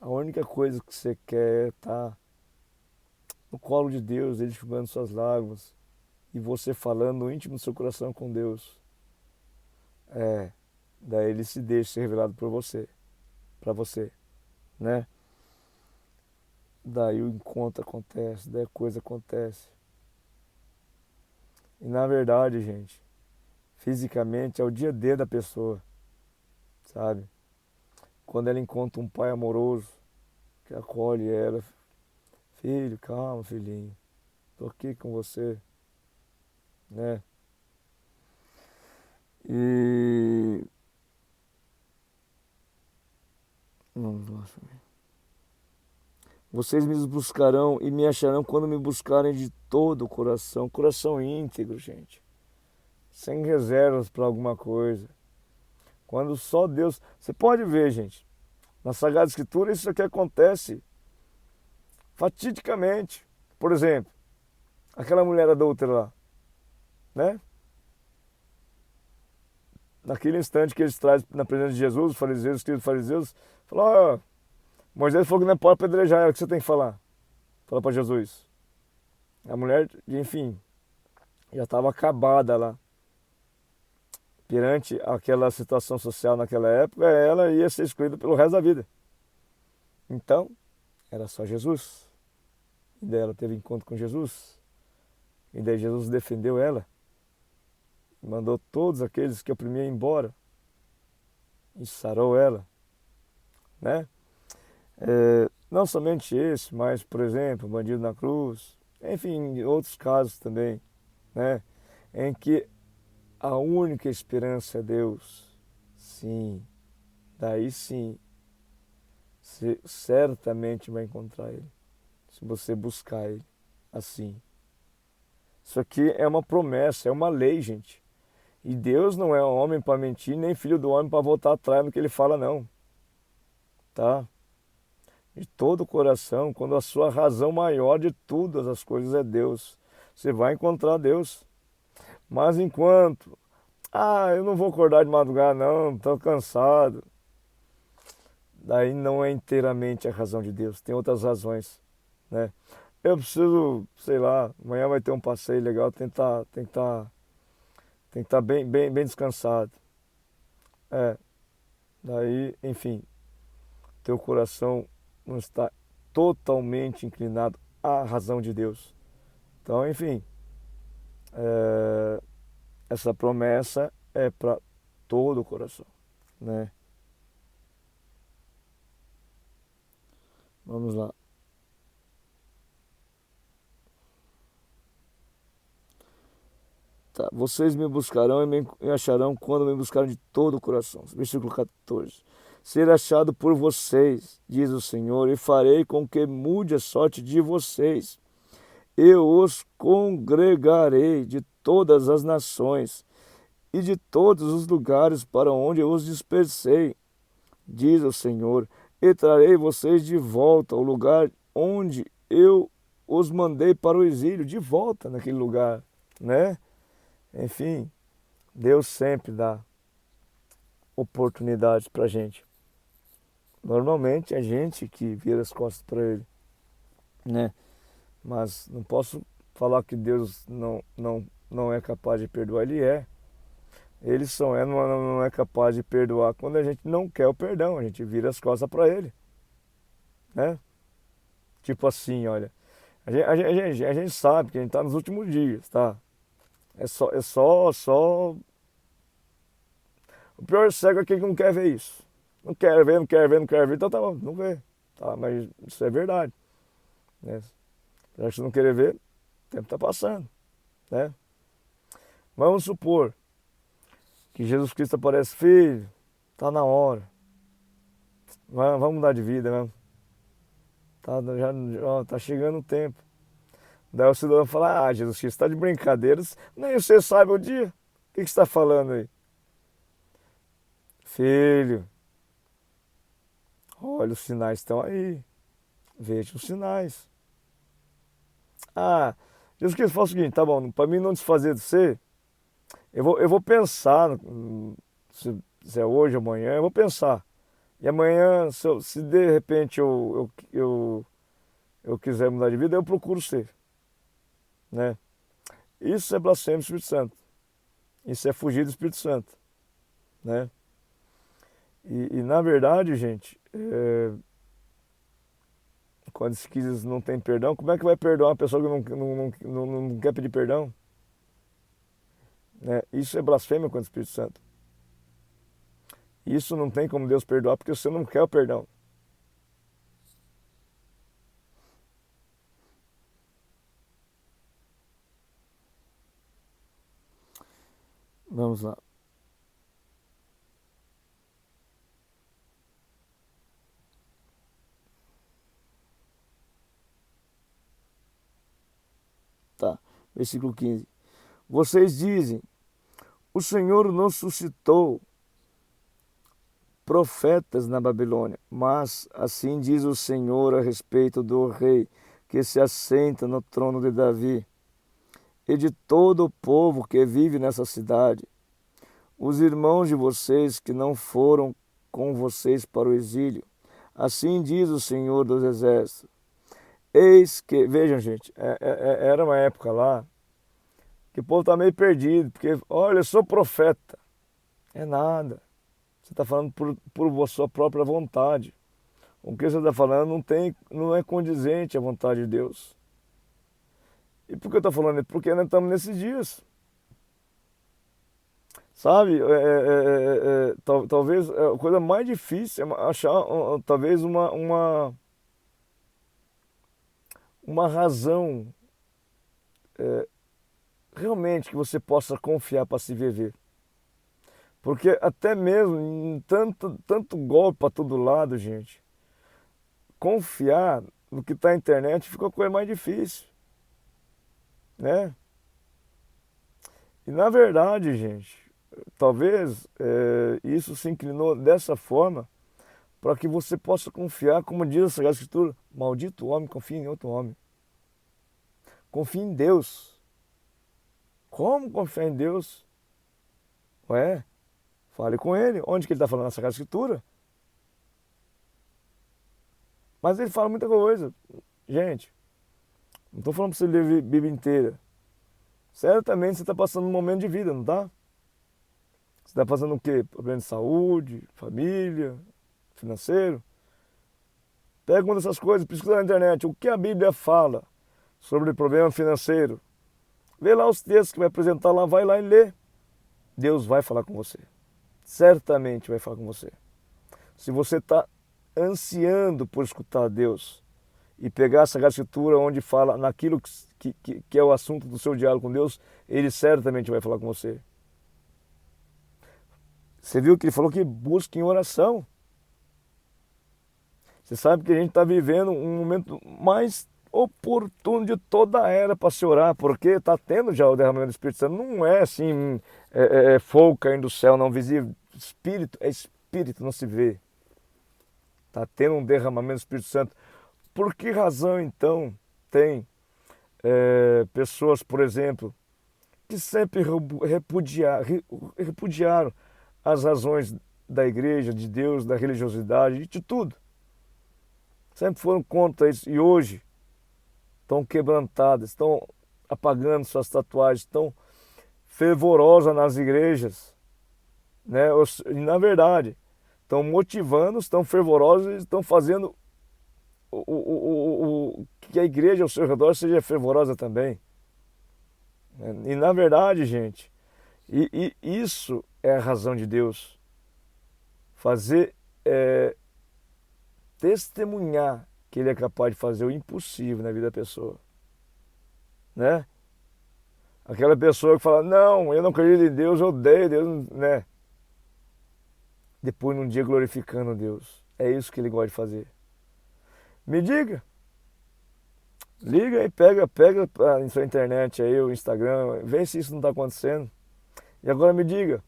a única coisa que você quer é estar no colo de Deus, Ele enxugando suas lágrimas, e você falando no íntimo do seu coração com Deus, daí Ele se deixa ser revelado por você, para você, né? Daí o encontro acontece, daí a coisa acontece. E na verdade, gente, fisicamente é o dia D da pessoa, sabe? Quando ela encontra um pai amoroso que acolhe ela, filho, calma, filhinho, tô aqui com você, né? E nossa, vocês me buscarão e me acharão quando me buscarem de todo o coração, coração íntegro, gente, sem reservas para alguma coisa. Quando só Deus, você pode ver, gente, na Sagrada Escritura isso aqui acontece fatidicamente. Por exemplo, aquela mulher adúltera lá, né? Naquele instante que eles trazem na presença de Jesus, os fariseus, os escribas fariseus, falou, ó, Moisés falou que não é pode apedrejar ela, o que você tem que falar? Fala para Jesus. A mulher, enfim, já estava acabada lá. Perante aquela situação social naquela época, ela ia ser excluída pelo resto da vida. Então, era só Jesus. E daí ela teve encontro com Jesus. E daí Jesus defendeu ela. Mandou todos aqueles que oprimiam embora. E sarou ela. Né? Não somente esse, mas, por exemplo, o bandido na cruz. Enfim, outros casos também. Né? Em que a única esperança é Deus. Sim. Daí sim. Você certamente vai encontrar Ele. Se você buscar Ele assim. Isso aqui é uma promessa, é uma lei, gente. E Deus não é homem para mentir, nem filho do homem para voltar atrás no que Ele fala, não. Tá? De todo o coração, quando a sua razão maior de todas as coisas é Deus, você vai encontrar Deus. Mas enquanto, eu não vou acordar de madrugada, não, estou cansado. Daí não é inteiramente a razão de Deus, tem outras razões, né? Eu preciso, sei lá, amanhã vai ter um passeio legal, tem que estar bem descansado. É, daí, enfim, teu coração não está totalmente inclinado à razão de Deus. Então, enfim, é, essa promessa é para todo o coração, né? Vamos lá. Tá. Vocês me buscarão e me acharão quando me buscarem de todo o coração. Versículo 14. Ser achado por vocês, diz o Senhor, e farei com que mude a sorte de vocês. Eu os congregarei de todas as nações e de todos os lugares para onde eu os dispersei, diz o Senhor, e trarei vocês de volta ao lugar onde eu os mandei para o exílio, de volta naquele lugar, né? Enfim, Deus sempre dá oportunidades para a gente. Normalmente é a gente que vira as costas para Ele. né? Mas não posso falar que Deus não é capaz de perdoar. Ele é. Ele só não é capaz de perdoar quando a gente não quer o perdão. A gente vira as costas para ele, né? Tipo assim, olha. A gente sabe que a gente está nos últimos dias, tá? Só. O pior cego é aquele que não quer ver isso. Não quer ver, não quer ver, não quer ver. Então tá bom, não vê. Tá, mas isso é verdade, né? Já que você não querer ver, o tempo está passando, né? Vamos supor que Jesus Cristo aparece, filho, tá na hora. Vamos mudar de vida mesmo. Tá chegando o tempo. Daí o cidadão fala, Jesus Cristo, está de brincadeiras, nem você sabe o dia. O que você está falando aí? Filho, olha, os sinais estão aí. Veja os sinais. Ah, Jesus Cristo fala o seguinte, tá bom, para mim não desfazer de você, eu vou pensar, se é hoje, amanhã, eu vou pensar. E amanhã, se de repente eu quiser mudar de vida, eu procuro ser, né? Isso é blasfêmia do Espírito Santo. Isso é fugir do Espírito Santo, né? E na verdade, gente, quando se diz não tem perdão, como é que vai perdoar uma pessoa que não quer pedir perdão? Né? Isso é blasfêmia contra o Espírito Santo. Isso não tem como Deus perdoar porque você não quer o perdão. Vamos lá. Tá. Versículo 15. Vocês dizem, o Senhor não suscitou profetas na Babilônia, mas assim diz o Senhor a respeito do rei que se assenta no trono de Davi e de todo o povo que vive nessa cidade. Os irmãos de vocês que não foram com vocês para o exílio. Assim diz o Senhor dos Exércitos. Eis que, vejam gente, era uma época lá que o povo está meio perdido, porque, olha, eu sou profeta. É nada. Você está falando por sua própria vontade. O que você está falando não é condizente à vontade de Deus. E por que eu estou falando isso? Porque nós estamos nesses dias. Sabe, talvez a coisa mais difícil é achar talvez uma razão realmente que você possa confiar para se viver. Porque até mesmo em tanto golpe para todo lado, gente, confiar no que está na internet fica a coisa mais difícil, né? E na verdade, gente, talvez isso se inclinou dessa forma para que você possa confiar, como diz a Sagrada Escritura, maldito homem confia em outro homem. Confie em Deus. Como confiar em Deus? Ué, fale com ele. Onde que ele está falando na Sagrada Escritura? Mas ele fala muita coisa. Gente, não estou falando para você ler a Bíblia inteira. Certamente você está passando um momento de vida, não está? Você está passando o quê? Problema de saúde, família, financeiro? Pega uma dessas coisas, pesquisa na internet. O que a Bíblia fala sobre problema financeiro? Lê lá os textos que vai apresentar lá, vai lá e lê. Deus vai falar com você. Certamente vai falar com você. Se você está ansiando por escutar Deus e pegar a Sagrada Escritura onde fala naquilo que é o assunto do seu diálogo com Deus, Ele certamente vai falar com você. Você viu que Ele falou que busque em oração. Você sabe que a gente está vivendo um momento mais oportuno de toda a era para se orar, porque está tendo já o derramamento do Espírito Santo. Não é assim, fogo caindo do céu, não visível. Espírito é Espírito, não se vê. Está tendo um derramamento do Espírito Santo. Por que razão, então, tem pessoas, por exemplo, que sempre repudiaram as razões da igreja, de Deus, da religiosidade, de tudo? Sempre foram contra isso. E hoje estão quebrantadas, estão apagando suas tatuagens, estão fervorosas nas igrejas, né? E, na verdade, estão motivando, estão fervorosos e estão fazendo que a igreja ao seu redor seja fervorosa também. E na verdade, gente, isso é a razão de Deus. Fazer, testemunhar que Ele é capaz de fazer o impossível na vida da pessoa, né? Aquela pessoa que fala, não, eu não acredito em Deus, eu odeio Deus, né? Depois num dia glorificando Deus. É isso que Ele gosta de fazer. Me diga. Liga e pega em sua internet aí, o Instagram, vê se isso não está acontecendo. E agora me diga,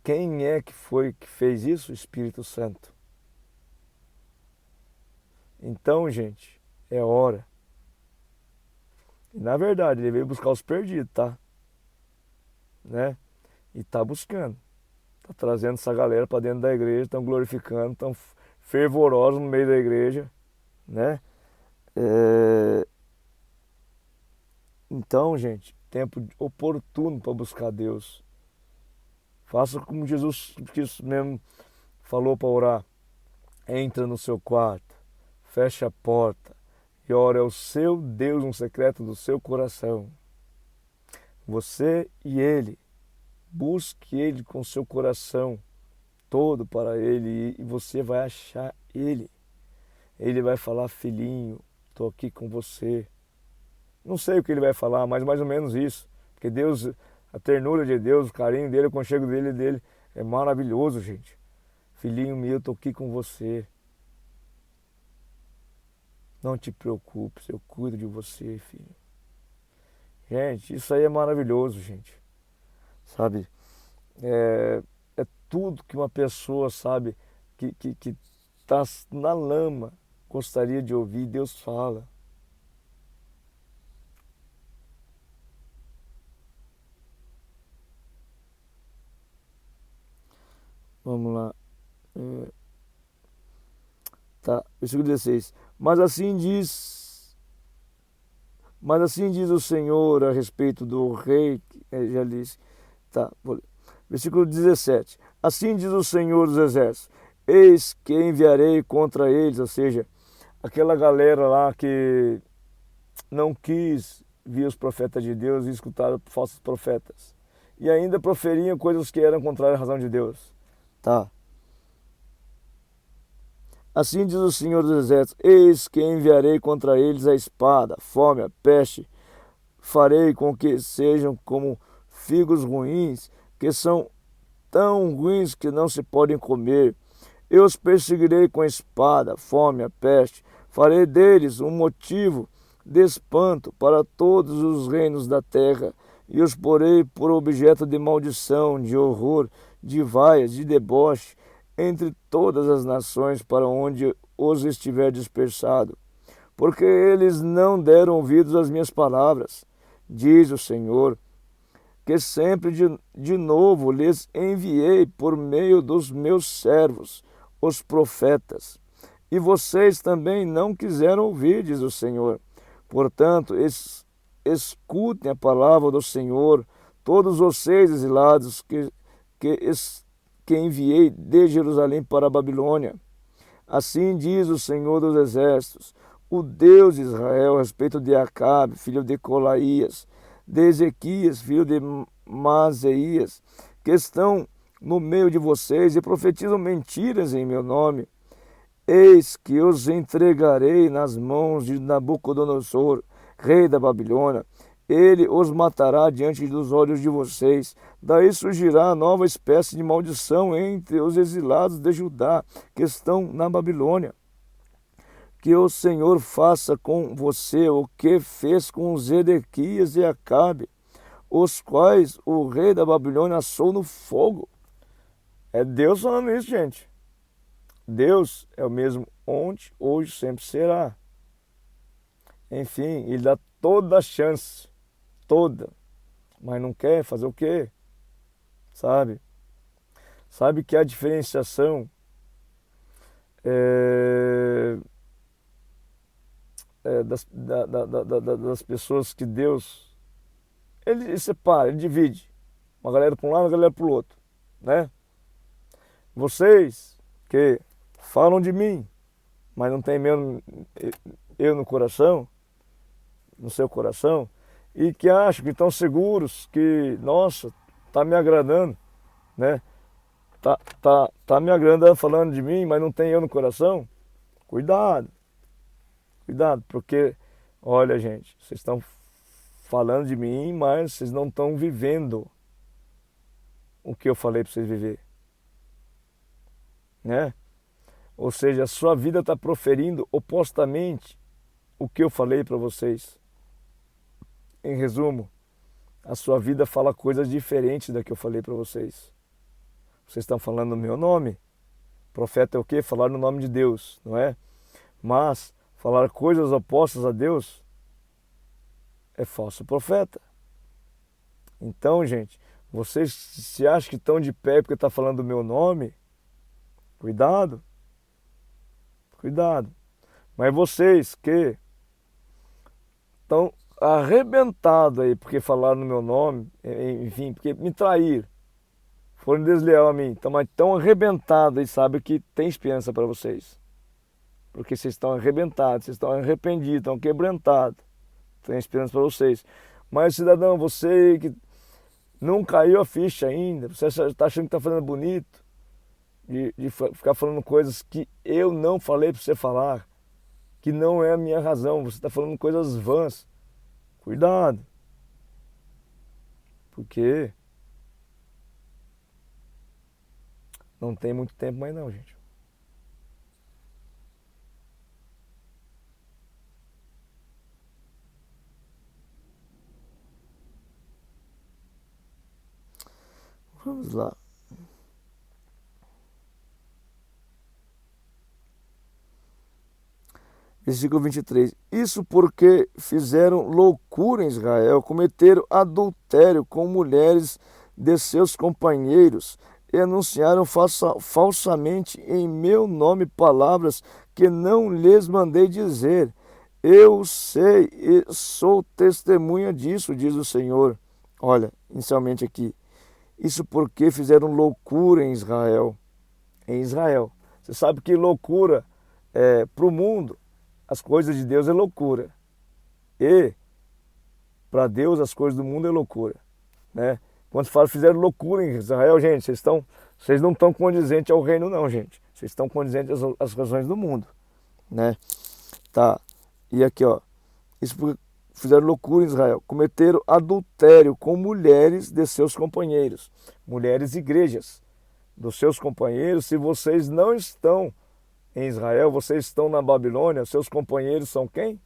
quem é que foi que fez isso? O Espírito Santo. Então, gente, é hora. E, na verdade, ele veio buscar os perdidos, tá? Né? E tá buscando. Tá trazendo essa galera para dentro da igreja, estão glorificando, estão fervorosos no meio da igreja, né? Então, gente, tempo oportuno para buscar Deus. Faça como Jesus mesmo falou para orar. Entra no seu quarto, fecha a porta e ora ao seu Deus no secreto do seu coração. Você e Ele, busque Ele com seu coração todo para Ele e você vai achar Ele. Ele vai falar, filhinho, estou aqui com você. Não sei o que Ele vai falar, mas mais ou menos isso. Porque Deus, a ternura de Deus, o carinho dele, o aconchego dele é maravilhoso, gente. Filhinho meu, estou aqui com você. Não te preocupes, eu cuido de você, filho. Gente, isso aí é maravilhoso, gente. Sabe? É tudo que uma pessoa, sabe, que tá na lama, gostaria de ouvir, Deus fala. Vamos lá. Tá, versículo 16. Mas assim diz o Senhor a respeito do rei, já disse. Tá, vou ler. Versículo 17. Assim diz o Senhor dos Exércitos: eis que enviarei contra eles, ou seja, aquela galera lá que não quis ver os profetas de Deus e escutar falsos profetas. E ainda proferiam coisas que eram contrárias à razão de Deus. Tá. Assim diz o Senhor dos Exércitos: eis que enviarei contra eles a espada, a fome, a peste. Farei com que sejam como figos ruins, que são tão ruins que não se podem comer. Eu os perseguirei com a espada, a fome, a peste. Farei deles um motivo de espanto para todos os reinos da terra, e os porei por objeto de maldição, de horror, de vaias, de deboche, entre todas as nações para onde os estiver dispersado. Porque eles não deram ouvidos às minhas palavras, diz o Senhor, que sempre de novo lhes enviei por meio dos meus servos, os profetas. E vocês também não quiseram ouvir, diz o Senhor. Portanto, escutem a palavra do Senhor, todos vocês exilados que enviei de Jerusalém para a Babilônia. Assim diz o Senhor dos Exércitos, o Deus de Israel, a respeito de Acabe, filho de Colaías, de Ezequias, filho de Maaseias, que estão no meio de vocês e profetizam mentiras em meu nome. Eis que os entregarei nas mãos de Nabucodonosor, rei da Babilônia. Ele os matará diante dos olhos de vocês. Daí surgirá nova espécie de maldição entre os exilados de Judá, que estão na Babilônia. Que o Senhor faça com você o que fez com Zedequias e Acabe, os quais o rei da Babilônia assou no fogo. É Deus falando isso, gente. Deus é o mesmo ontem, hoje, sempre será. Enfim, Ele dá toda a chance, toda, mas não quer fazer o quê? Sabe? Sabe que a diferenciação das pessoas que Deus, ele separa, ele divide. Uma galera para um lado, uma galera para o outro, né? Vocês que falam de mim, mas não tem eu no coração, no seu coração, e que acham que estão seguros, que, nossa, tá me agradando, né? Tá me agradando falando de mim, mas não tem eu no coração. Cuidado, cuidado, porque, olha, gente, vocês estão falando de mim, mas vocês não estão vivendo o que eu falei para vocês viver, né? Ou seja, a sua vida está proferindo opostamente o que eu falei para vocês. Em resumo, a sua vida fala coisas diferentes da que eu falei para vocês. Vocês estão falando no meu nome. Profeta é o quê? Falar no nome de Deus, não é? Mas falar coisas opostas a Deus é falso profeta. Então, gente, vocês se acham que estão de pé porque está falando do meu nome? Cuidado. Cuidado. Mas vocês que estão arrebentados aí porque falaram no meu nome, enfim, porque me traíram, foram desleal a mim, estão arrebentados e sabem que tem esperança para vocês. Porque vocês estão arrebentados, vocês estão arrependidos, estão quebrantados. Tem esperança para vocês. Mas, cidadão, você que não caiu a ficha ainda, você está achando que está falando bonito, de ficar falando coisas que eu não falei para você falar, que não é a minha razão, você está falando coisas vãs. Cuidado. Porque não tem muito tempo mais não, gente. Vamos lá. Versículo 23. Isso porque fizeram loucura em Israel, cometeram adultério com mulheres de seus companheiros e anunciaram falsamente em meu nome palavras que não lhes mandei dizer. Eu sei e sou testemunha disso, diz o Senhor. Olha, inicialmente aqui. Isso porque fizeram loucura em Israel. Em Israel. Você sabe que loucura para o mundo, as coisas de Deus é loucura. E para Deus as coisas do mundo é loucura, né? Quando fala fizeram loucura em Israel, gente, vocês não estão condizentes ao reino não, gente. Vocês estão condizentes às razões do mundo, né? Tá. E aqui, ó. Isso porque fizeram loucura em Israel, cometeram adultério com mulheres de seus companheiros, mulheres igrejas dos seus companheiros. Se vocês não estão em Israel, vocês estão na Babilônia, seus companheiros são quem?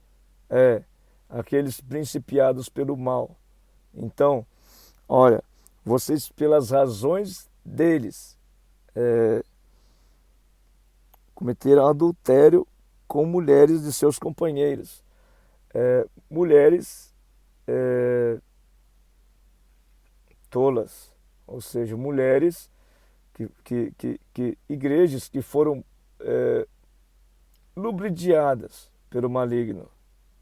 Aqueles principiados pelo mal. Então, olha, vocês pelas razões deles cometeram adultério com mulheres de seus companheiros. Mulheres tolas, ou seja, mulheres que igrejas que foram lubridiadas pelo maligno,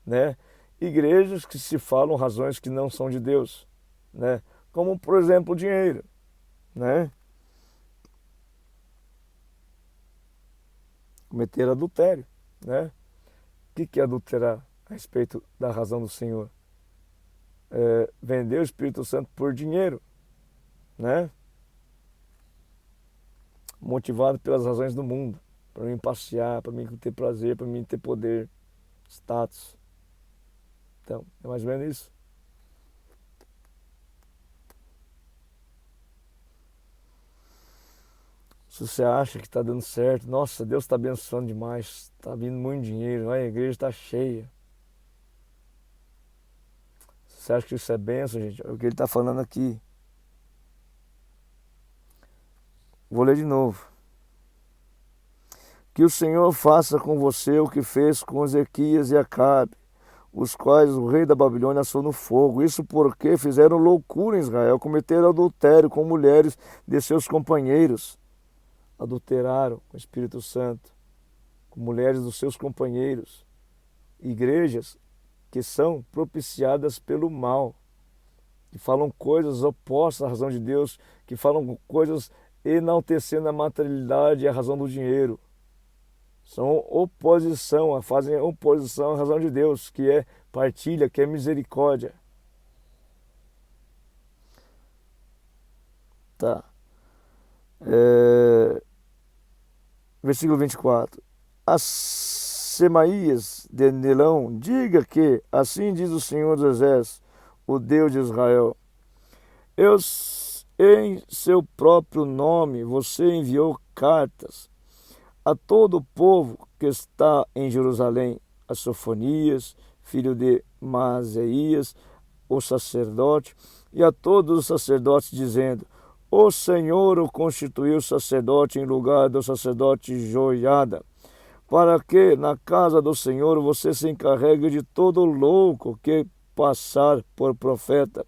né? Igrejas que se falam razões que não são de Deus, né? Como, por exemplo, o dinheiro, né? Cometer adultério, né? O que é adulterar a respeito da razão do Senhor? Vender o Espírito Santo por dinheiro, né? Motivado pelas razões do mundo, para mim passear, para mim ter prazer, para mim ter poder, status. Então, é mais ou menos isso. Se você acha que está dando certo, nossa, Deus está abençoando demais, está vindo muito dinheiro, a igreja está cheia. Você acha que isso é bênção, gente? É o que ele está falando aqui. Vou ler de novo. Que o Senhor faça com você o que fez com Ezequias e Acabe, os quais o rei da Babilônia assou no fogo. Isso porque fizeram loucura em Israel, cometeram adultério com mulheres de seus companheiros. Adulteraram com o Espírito Santo, com mulheres dos seus companheiros. igrejas que são propiciadas pelo mal, que falam coisas opostas à razão de Deus, que falam coisas enaltecendo a materialidade e a razão do dinheiro. São oposição, fazem oposição à razão de Deus, que é partilha, que é misericórdia. Tá. Versículo 24. A Semaías de Nelão, diga que, assim diz o Senhor dos Exércitos, o Deus de Israel, eu, em seu próprio nome, você enviou cartas a todo o povo que está em Jerusalém, a Sofonias, filho de Maaseias, o sacerdote, e a todos os sacerdotes, dizendo: o Senhor o constituiu sacerdote em lugar do sacerdote Joiada, para que na casa do Senhor você se encarregue de todo louco que passar por profeta,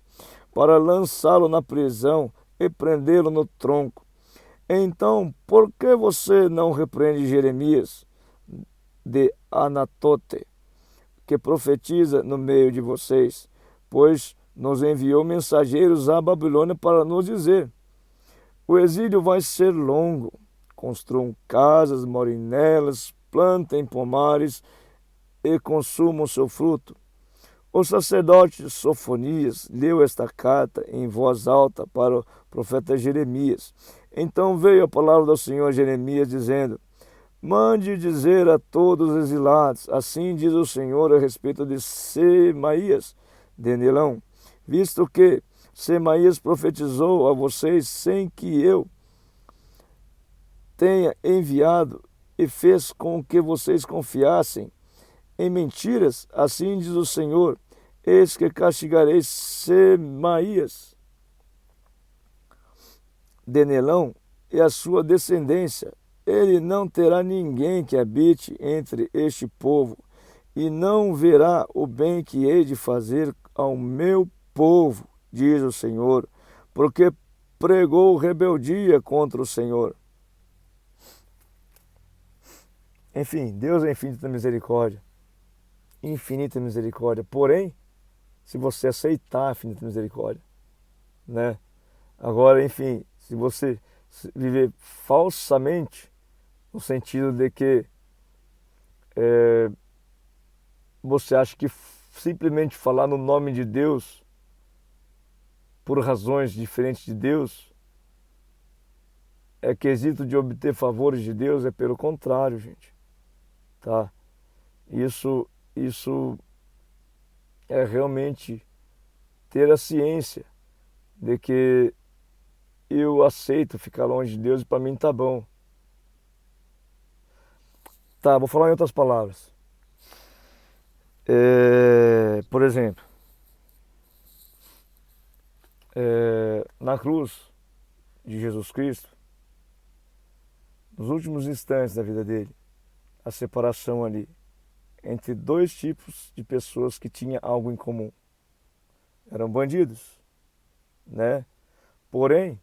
para lançá-lo na prisão e prendê-lo no tronco. Então, por que você não repreende Jeremias de Anatote, que profetiza no meio de vocês? Pois nos enviou mensageiros à Babilônia para nos dizer: o exílio vai ser longo. Construam casas, morem nelas, plantem pomares e consumam seu fruto. O sacerdote Sofonias leu esta carta em voz alta para o profeta Jeremias. Então veio a palavra do Senhor a Jeremias, dizendo: mande dizer a todos os exilados, assim diz o Senhor a respeito de Semaías de Nelão, visto que Semaías profetizou a vocês sem que eu tenha enviado e fez com que vocês confiassem em mentiras, assim diz o Senhor: eis que castigarei Semaías de Nelão e a sua descendência. Ele não terá ninguém que habite entre este povo, e não verá o bem que hei de fazer ao meu povo, diz o Senhor, porque pregou rebeldia contra o Senhor. Enfim, Deus é infinita misericórdia. Infinita misericórdia. Porém, se você aceitar a infinita misericórdia, né? Agora, enfim, se você viver falsamente, no sentido de que você acha que simplesmente falar no nome de Deus, por razões diferentes de Deus, é quesito de obter favores de Deus, é pelo contrário, gente. Tá? Isso é realmente ter a ciência de que eu aceito ficar longe de Deus e para mim tá bom. Tá, vou falar em outras palavras. Por exemplo, na cruz de Jesus Cristo, nos últimos instantes da vida dele, a separação ali entre dois tipos de pessoas que tinham algo em comum. Eram bandidos, né? Porém,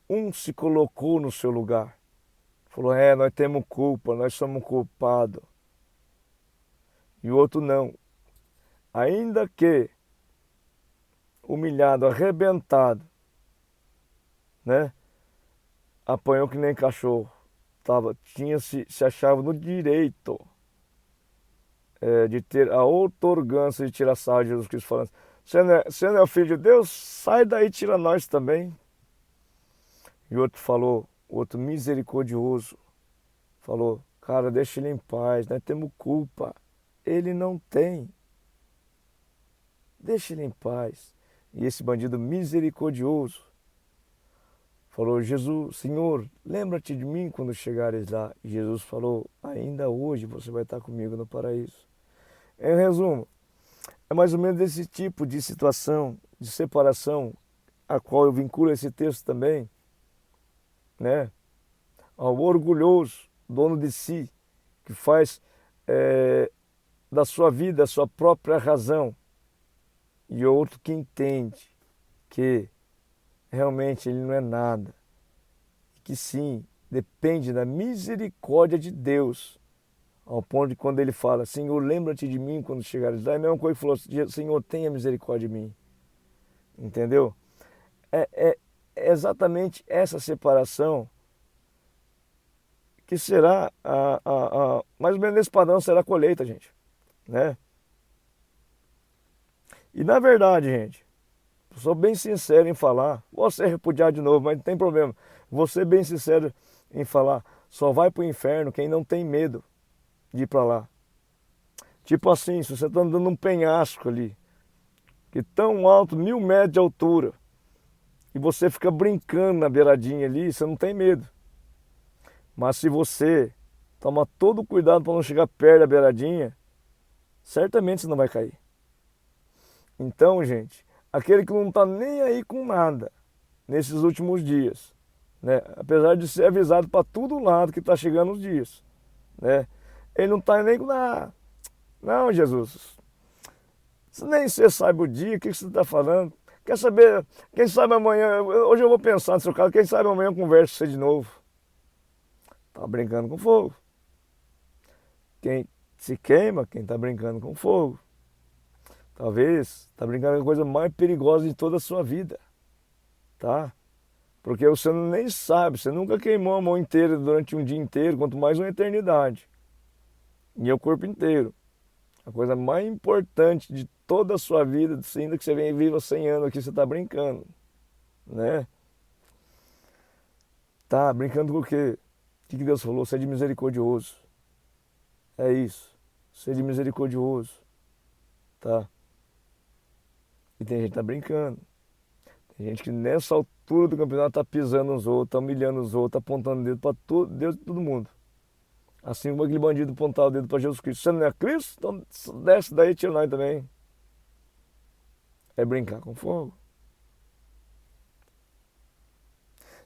um se colocou no seu lugar. Falou: nós temos culpa, nós somos culpados. E o outro não. Ainda que humilhado, arrebentado, né? Apanhou que nem cachorro. Se achava no direito de ter a outorgância de tirar sarro de Jesus Cristo, falando: você não é o filho de Deus? Sai daí e tira nós também. E o outro falou, o outro misericordioso, falou: cara, deixa ele em paz, nós temos culpa. Ele não tem. Deixa ele em paz. E esse bandido misericordioso falou: Jesus, Senhor, lembra-te de mim quando chegares lá. E Jesus falou: ainda hoje você vai estar comigo no paraíso. Em resumo, é mais ou menos esse tipo de situação, de separação, a qual eu vinculo esse texto também, né? Ao orgulhoso, dono de si, que faz da sua vida a sua própria razão, e outro que entende que realmente ele não é nada, que sim, depende da misericórdia de Deus Ao ponto de quando ele fala, Senhor, lembra-te de mim quando chegares lá, é a mesma coisa que falou, Senhor, tenha misericórdia de mim. Entendeu? É exatamente essa separação que será, mais ou menos nesse padrão será a colheita, gente. Né? E na verdade, gente, sou bem sincero em falar, vou ser repudiado de novo, mas não tem problema. Vou ser bem sincero em falar, só vai para o inferno quem não tem medo de ir para lá. Tipo assim, se você está andando num penhasco ali, que tão alto, 1.000 metros de altura, e você fica brincando na beiradinha ali, você não tem medo. Mas se você toma todo o cuidado para não chegar perto da beiradinha, certamente você não vai cair. Então, gente, aquele que não está nem aí com nada nesses últimos dias, né? Apesar de ser avisado para todo lado que está chegando os dias, né? Ele não está nem com nada. Não, Jesus, nem você sabe o dia, o que você está falando? Quer saber? Quem sabe amanhã, hoje eu vou pensar no seu caso, quem sabe amanhã eu converso com você de novo. Tá brincando com fogo. Quem se queima, quem está brincando com fogo. Talvez está brincando com a coisa mais perigosa de toda a sua vida, tá? Porque você nem sabe, você nunca queimou a mão inteira durante um dia inteiro, quanto mais uma eternidade. E é o corpo inteiro. A coisa mais importante de toda a sua vida, ainda que você venha viva 100 anos aqui, você está brincando, né? Tá brincando com o quê? O que Deus falou? Seja misericordioso. É isso. Seja misericordioso, tá? E tem gente que tá brincando. Tem gente que nessa altura do campeonato tá pisando nos outros, tá humilhando os outros, tá apontando o dedo para Deus e todo mundo. Assim como aquele bandido apontar o dedo para Jesus Cristo. Você não é Cristo? Então desce daí e tira nós também. É brincar com fogo.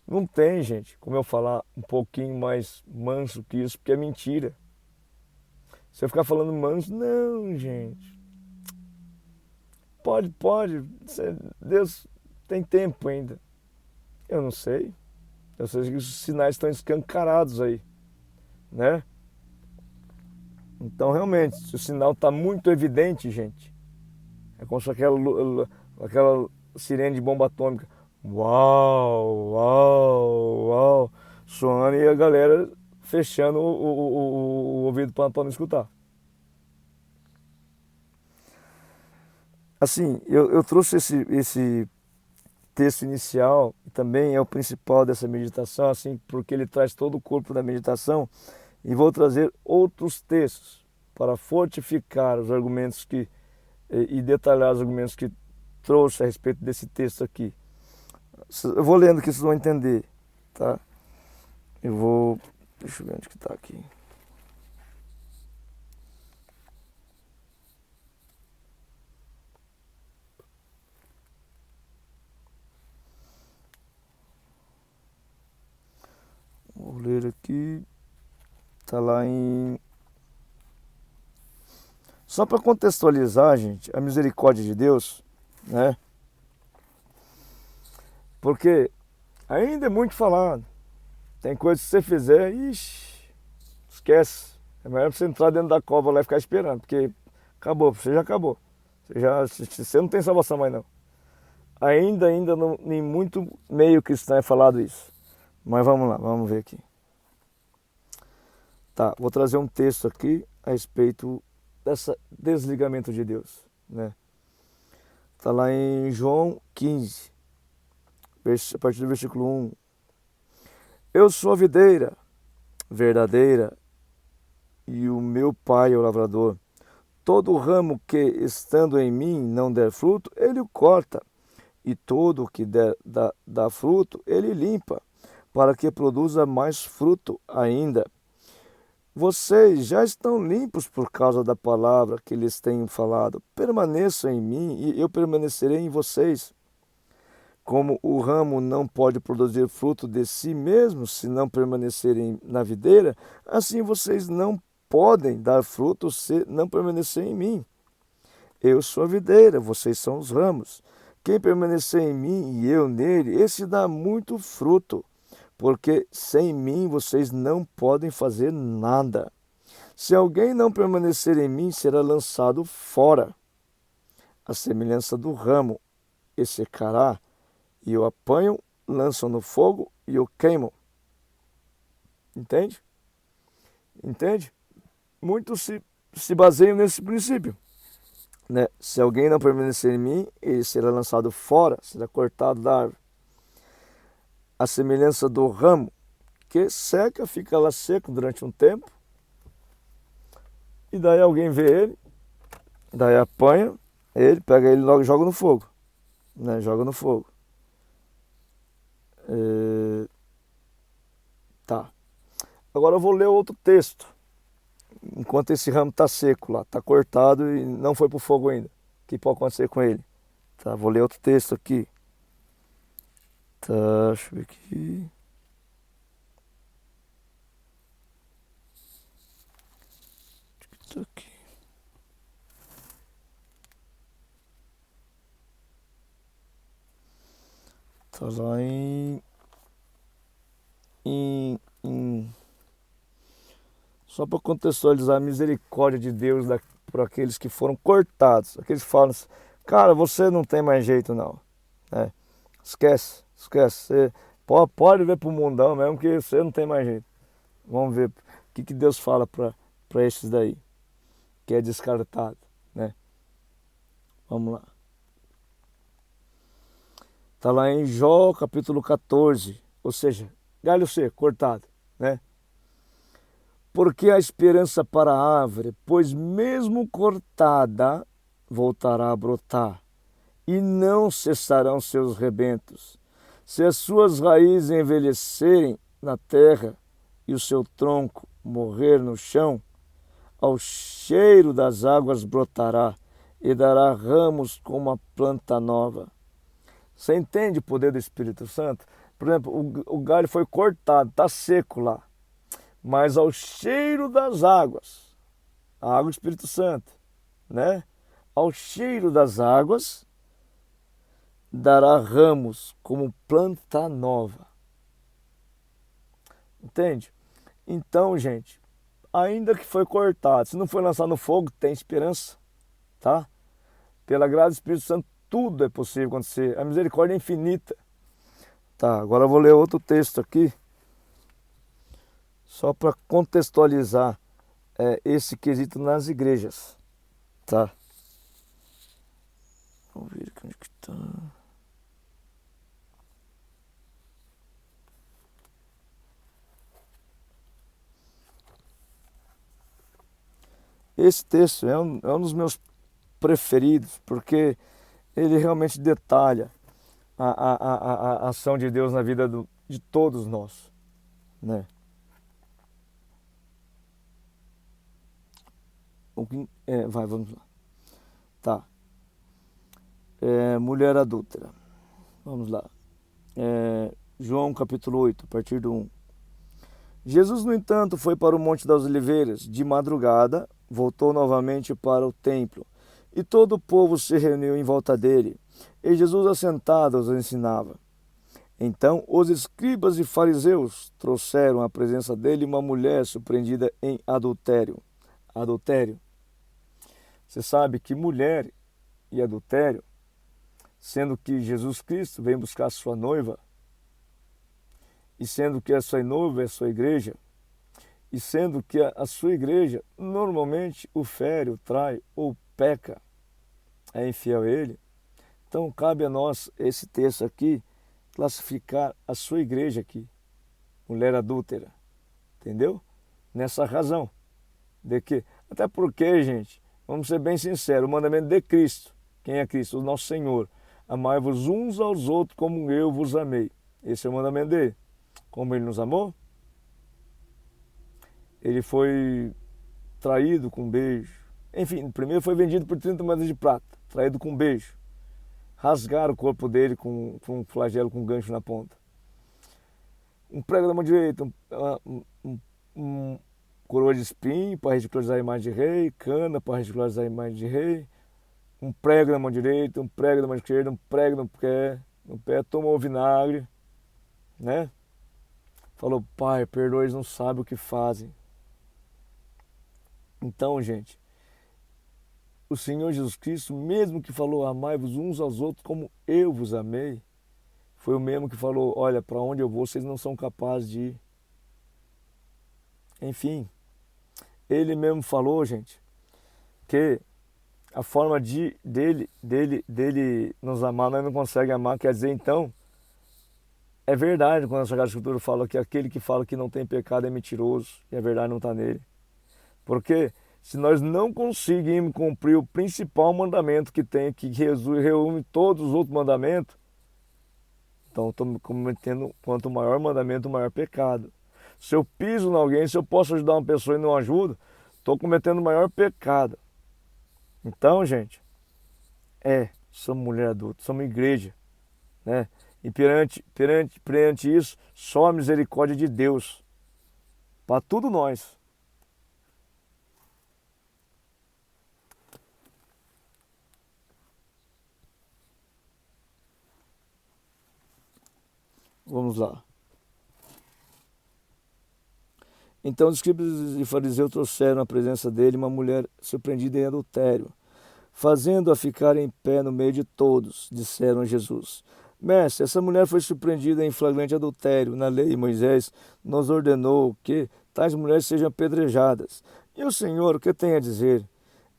Não tem, gente, como eu falar um pouquinho mais manso que isso, porque é mentira. Se eu ficar falando manso, não, gente. Pode. Deus tem tempo ainda. Eu não sei. Eu sei que os sinais estão escancarados aí, né? Então, realmente, se o sinal está muito evidente, gente, é como se aquela sirene de bomba atômica, uau, soando e a galera fechando o ouvido para não escutar. Assim, eu trouxe esse texto inicial, e também é o principal dessa meditação, assim, porque ele traz todo o corpo da meditação, e vou trazer outros textos para fortificar os argumentos e detalhar os argumentos que trouxe a respeito desse texto aqui. Eu vou lendo que vocês vão entender, tá? Deixa eu ver onde que está aqui. Vou ler aqui. Está lá em... Só para contextualizar, gente, a misericórdia de Deus, né? Porque ainda é muito falado. Tem coisas que você fizer, esquece. É melhor você entrar dentro da cova lá e ficar esperando, porque acabou, você já acabou. Você não tem salvação mais não. Ainda não, em muito meio cristão é falado isso. Mas vamos lá, vamos ver aqui. Tá, vou trazer um texto aqui a respeito desse desligamento de Deus, né? Tá lá em João 15, a partir do versículo 1. Eu sou a videira verdadeira e o meu pai é o lavrador. Todo ramo que, estando em mim, não der fruto, ele o corta. E todo o que dá fruto, ele limpa, para que produza mais fruto ainda. Vocês já estão limpos por causa da palavra que lhes tenho falado. Permaneçam em mim e eu permanecerei em vocês. Como o ramo não pode produzir fruto de si mesmo se não permanecerem na videira, assim vocês não podem dar fruto se não permanecerem em mim. Eu sou a videira, vocês são os ramos. Quem permanecer em mim e eu nele, esse dá muito fruto, porque sem mim vocês não podem fazer nada. Se alguém não permanecer em mim, será lançado fora, a semelhança do ramo, e secará, e o apanham, lançam no fogo e o queimam. Entende? Entende? Muitos se baseiam nesse princípio, né? Se alguém não permanecer em mim, ele será lançado fora, será cortado da árvore. A semelhança do ramo, que seca, fica lá seco durante um tempo, e daí alguém vê ele, daí apanha ele, pega ele e logo joga no fogo, né? Joga no fogo. Tá. Agora eu vou ler outro texto. Enquanto esse ramo está seco lá, está cortado e não foi para o fogo ainda. O que pode acontecer com ele? Tá, vou ler outro texto aqui. Tá, deixa eu ver aqui. Tá aqui. Tá lá só para contextualizar a misericórdia de Deus por aqueles que foram cortados. Aqueles que falam assim, cara, você não tem mais jeito não. É, esquece. Você pode ver para o mundão mesmo que você não tem mais jeito. Vamos ver o que Deus fala para esses daí, que é descartado, né? Vamos lá. Está lá em Jó, capítulo 14, ou seja, galho seco, cortado, né? Porque a esperança para a árvore, pois mesmo cortada, voltará a brotar, e não cessarão seus rebentos. Se as suas raízes envelhecerem na terra e o seu tronco morrer no chão, ao cheiro das águas brotará e dará ramos como a planta nova. Você entende o poder do Espírito Santo? Por exemplo, o galho foi cortado, está seco lá, mas ao cheiro das águas, a água do Espírito Santo, né? Ao cheiro das águas, dará ramos como planta nova. Entende? Então, gente, ainda que foi cortado, se não foi lançado no fogo, tem esperança, tá? Pela graça do Espírito Santo, tudo é possível acontecer. A misericórdia é infinita. Tá, agora eu vou ler outro texto aqui, só para contextualizar esse quesito nas igrejas, tá? Vamos ver aqui onde que tá. Esse texto é um dos meus preferidos, porque ele realmente detalha a ação de Deus na vida de todos nós, né? Vamos lá. Tá. Mulher adúltera. Vamos lá. João capítulo 8, a partir do 1. Jesus, no entanto, foi para o Monte das Oliveiras. De madrugada, voltou novamente para o templo, e todo o povo se reuniu em volta dele. E Jesus, assentado, os ensinava. Então, os escribas e fariseus trouxeram à presença dele uma mulher surpreendida em adultério. Adultério. Você sabe que mulher e adultério, sendo que Jesus Cristo vem buscar a sua noiva, e sendo que a sua noiva é a sua igreja, e sendo que a sua igreja normalmente o fere, o trai ou peca, é infiel a ele, então cabe a nós, esse texto aqui, classificar a sua igreja aqui, mulher adúltera, entendeu? Nessa razão, de que, até porque, gente, vamos ser bem sinceros, o mandamento de Cristo, quem é Cristo? O nosso Senhor, amai-vos uns aos outros como eu vos amei, esse é o mandamento dele. Como ele nos amou, ele foi traído com um beijo. Enfim, primeiro foi vendido por 30 moedas de prata, traído com um beijo. Rasgaram o corpo dele com um flagelo com um gancho na ponta. Um prego da mão direita, um coroa de espinho para ridicularizar a imagem de rei, cana para ridicularizar a imagem de rei, um prego na mão direita, um prego na mão esquerda, um prego no pé, tomou vinagre, né? Falou, Pai, perdoa, eles não sabem o que fazem. Então, gente, o Senhor Jesus Cristo, mesmo que falou amai-vos uns aos outros como eu vos amei, foi o mesmo que falou, olha, para onde eu vou, vocês não são capazes de ir. Enfim, ele mesmo falou, gente, que a forma dele nos amar, nós não conseguimos amar. Quer dizer, então, é verdade quando a Sagrada Escritura fala que aquele que fala que não tem pecado é mentiroso e a verdade não está nele. Porque se nós não conseguimos cumprir o principal mandamento que tem, que Jesus reúne todos os outros mandamentos, então estamos cometendo, quanto maior mandamento, maior pecado. Se eu piso em alguém, se eu posso ajudar uma pessoa e não ajudo, estou cometendo o maior pecado. Então, gente, somos mulher adulta, somos igreja, né? E perante isso, só a misericórdia de Deus, para tudo nós. Vamos lá. Então os escribas e fariseus trouxeram à presença dele uma mulher surpreendida em adultério. Fazendo-a ficar em pé no meio de todos, disseram a Jesus: Mestre, essa mulher foi surpreendida em flagrante adultério. Na lei, Moisés nos ordenou que tais mulheres sejam apedrejadas. E o Senhor, o que tem a dizer?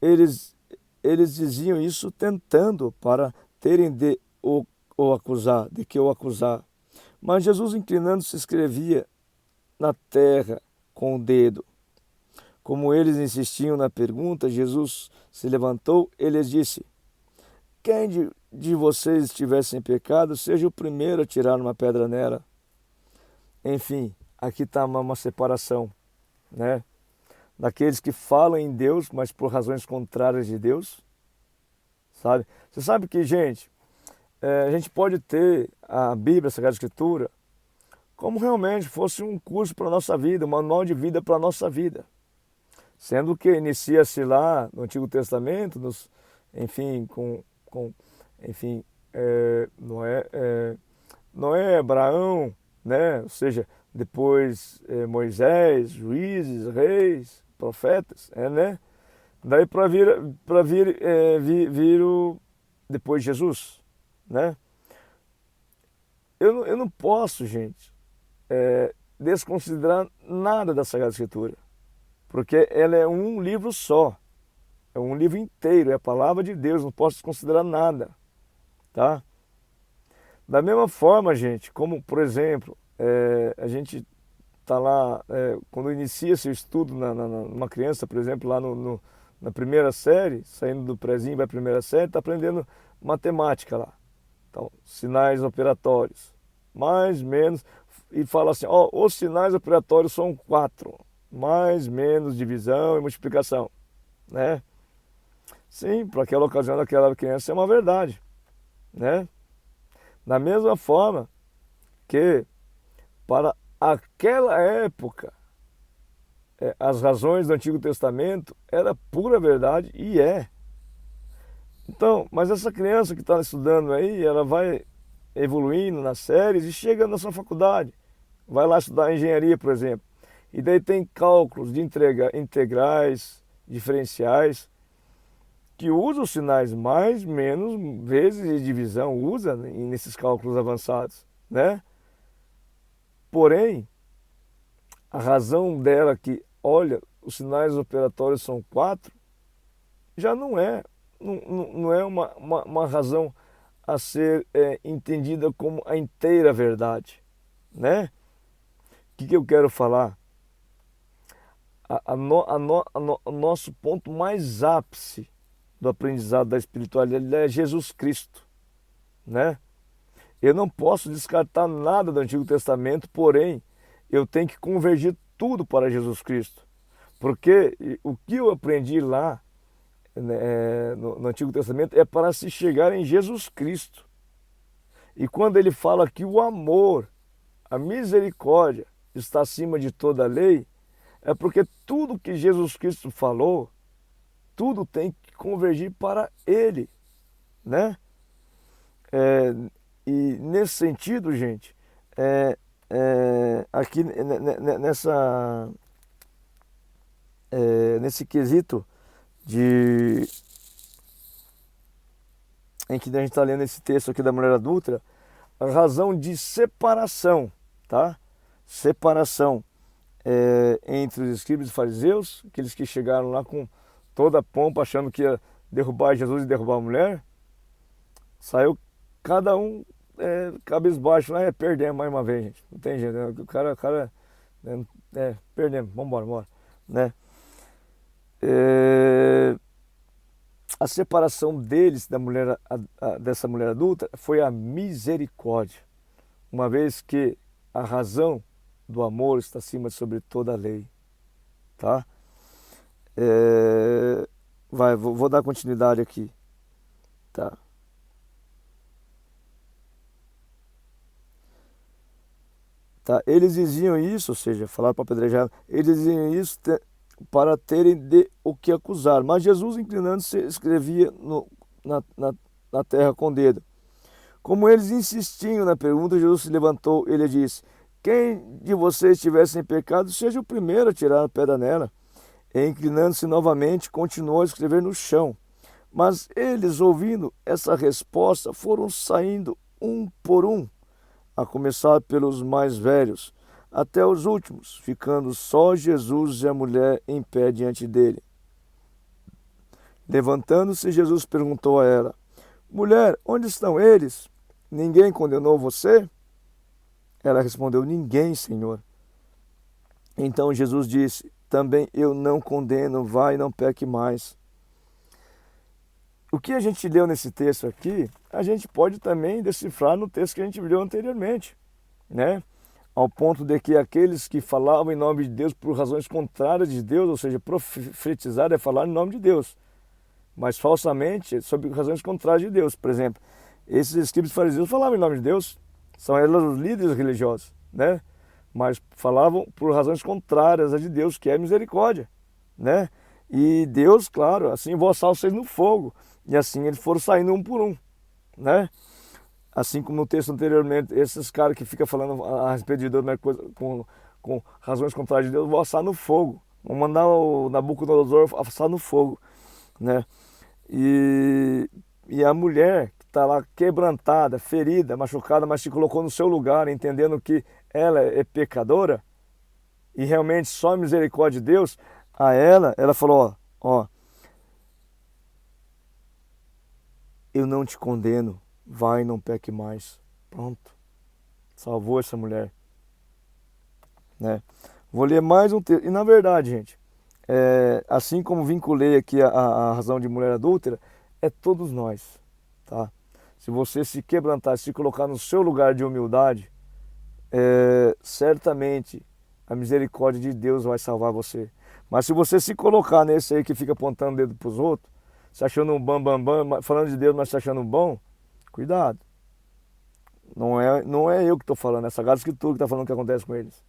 Eles, eles diziam isso tentando para terem o acusar, de que o acusar. Mas Jesus, inclinando-se, escrevia na terra com o dedo. Como eles insistiam na pergunta, Jesus se levantou e lhes disse: Quem de vocês estiver sem pecado, seja o primeiro a tirar uma pedra nela. Enfim, aqui está uma separação, né? Daqueles que falam em Deus, mas por razões contrárias de Deus, sabe? Você sabe que, gente, a gente pode ter a Bíblia, a Sagrada Escritura, como realmente fosse um curso para a nossa vida, um manual de vida para a nossa vida. Sendo que inicia-se lá no Antigo Testamento, enfim, enfim, Noé, Abraão, né? Ou seja, depois Moisés, juízes, reis, profetas, né? Daí vir depois Jesus, né? Eu não posso, gente, desconsiderar nada da Sagrada Escritura, porque ela é um livro só, é um livro inteiro, é a palavra de Deus, não posso desconsiderar nada, tá? Da mesma forma, gente, como, por exemplo, a gente está lá, quando inicia-se o estudo numa criança, por exemplo, lá na primeira série, saindo do prezinho, vai à primeira série, está aprendendo matemática lá. Então, sinais operatórios, mais, menos, e fala assim, ó, os sinais operatórios são 4, mais, menos, divisão e multiplicação, né? Sim, para aquela ocasião daquela criança é uma verdade, né? Da mesma forma que para aquela época as razões do Antigo Testamento era pura verdade e é. Então, mas essa criança que está estudando aí, ela vai evoluindo nas séries e chega na sua faculdade, vai lá estudar engenharia, por exemplo, e daí tem cálculos de integrais, diferenciais, que usa os sinais mais, menos, vezes e divisão, usa nesses cálculos avançados, né? Porém, a razão dela que, olha, os sinais operatórios são 4, já não é uma razão a ser entendida como a inteira verdade, né? O que eu quero falar? O nosso ponto mais ápice do aprendizado da espiritualidade é Jesus Cristo, né? Eu não posso descartar nada do Antigo Testamento, porém, eu tenho que convergir tudo para Jesus Cristo. Porque o que eu aprendi lá no Antigo Testamento é para se chegar em Jesus Cristo. E quando ele fala que o amor, a misericórdia está acima de toda a lei, é porque tudo que Jesus Cristo falou, tudo tem que convergir para ele, né? E nesse sentido, gente, aqui nesse quesito em que a gente está lendo esse texto aqui da mulher adúltera, a razão de separação, tá? Separação entre os escribas e fariseus, aqueles que chegaram lá com toda a pompa, achando que ia derrubar Jesus e derrubar a mulher, saiu cada um cabisbaixo lá, perdemos mais uma vez, gente. Não tem jeito, né? O cara perdemos, vambora, né? A separação deles dessa mulher adulta foi a misericórdia, uma vez que a razão do amor está acima sobre toda a lei, tá? Vou dar continuidade aqui, tá? Tá? Eles diziam isso, ou seja, falaram para apedrejar, eles diziam isso para terem de o que acusar. Mas Jesus, inclinando-se, escrevia na terra com o dedo. Como eles insistiam na pergunta, Jesus se levantou e lhe disse: quem de vocês estiver sem pecado, seja o primeiro a tirar a pedra nela. E inclinando-se novamente, continuou a escrever no chão. Mas eles, ouvindo essa resposta, foram saindo um por um, a começar pelos mais velhos, até os últimos, ficando só Jesus e a mulher em pé diante dele. Levantando-se, Jesus perguntou a ela: mulher, onde estão eles? Ninguém condenou você? Ela respondeu: ninguém, Senhor. Então Jesus disse: também eu não condeno, vai e não peque mais. O que a gente leu nesse texto aqui, a gente pode também decifrar no texto que a gente leu anteriormente, né? Ao ponto de que aqueles que falavam em nome de Deus por razões contrárias de Deus, ou seja, profetizar é falar em nome de Deus, mas falsamente sob razões contrárias de Deus. Por exemplo, esses escribas e fariseus falavam em nome de Deus, eram os líderes religiosos, né? Mas falavam por razões contrárias a de Deus, que é misericórdia, né? E Deus, claro, assim vou assar vocês no fogo. E assim eles foram saindo um por um, né? Assim como no texto anteriormente, esses caras que ficam falando a respeito de Deus, com razões contrárias de Deus, vão assar no fogo. Vão mandar o Nabucodonosor assar no fogo, né? E a mulher que está lá quebrantada, ferida, machucada, mas se colocou no seu lugar, entendendo que ela é pecadora, e realmente só a misericórdia de Deus, a ela falou, ó, eu não te condeno, vai e não peque mais. Pronto, salvou essa mulher, né? Vou ler mais um texto, e na verdade, gente, assim como vinculei aqui a razão de mulher adúltera, é todos nós, tá? Se você se quebrantar, se colocar no seu lugar de humildade, certamente a misericórdia de Deus vai salvar você. Mas se você se colocar nesse aí que fica apontando o dedo para os outros, se achando um bam, falando de Deus, mas se achando um bom, cuidado. Não é eu que estou falando, é a Sagrada Escritura que está falando o que acontece com eles.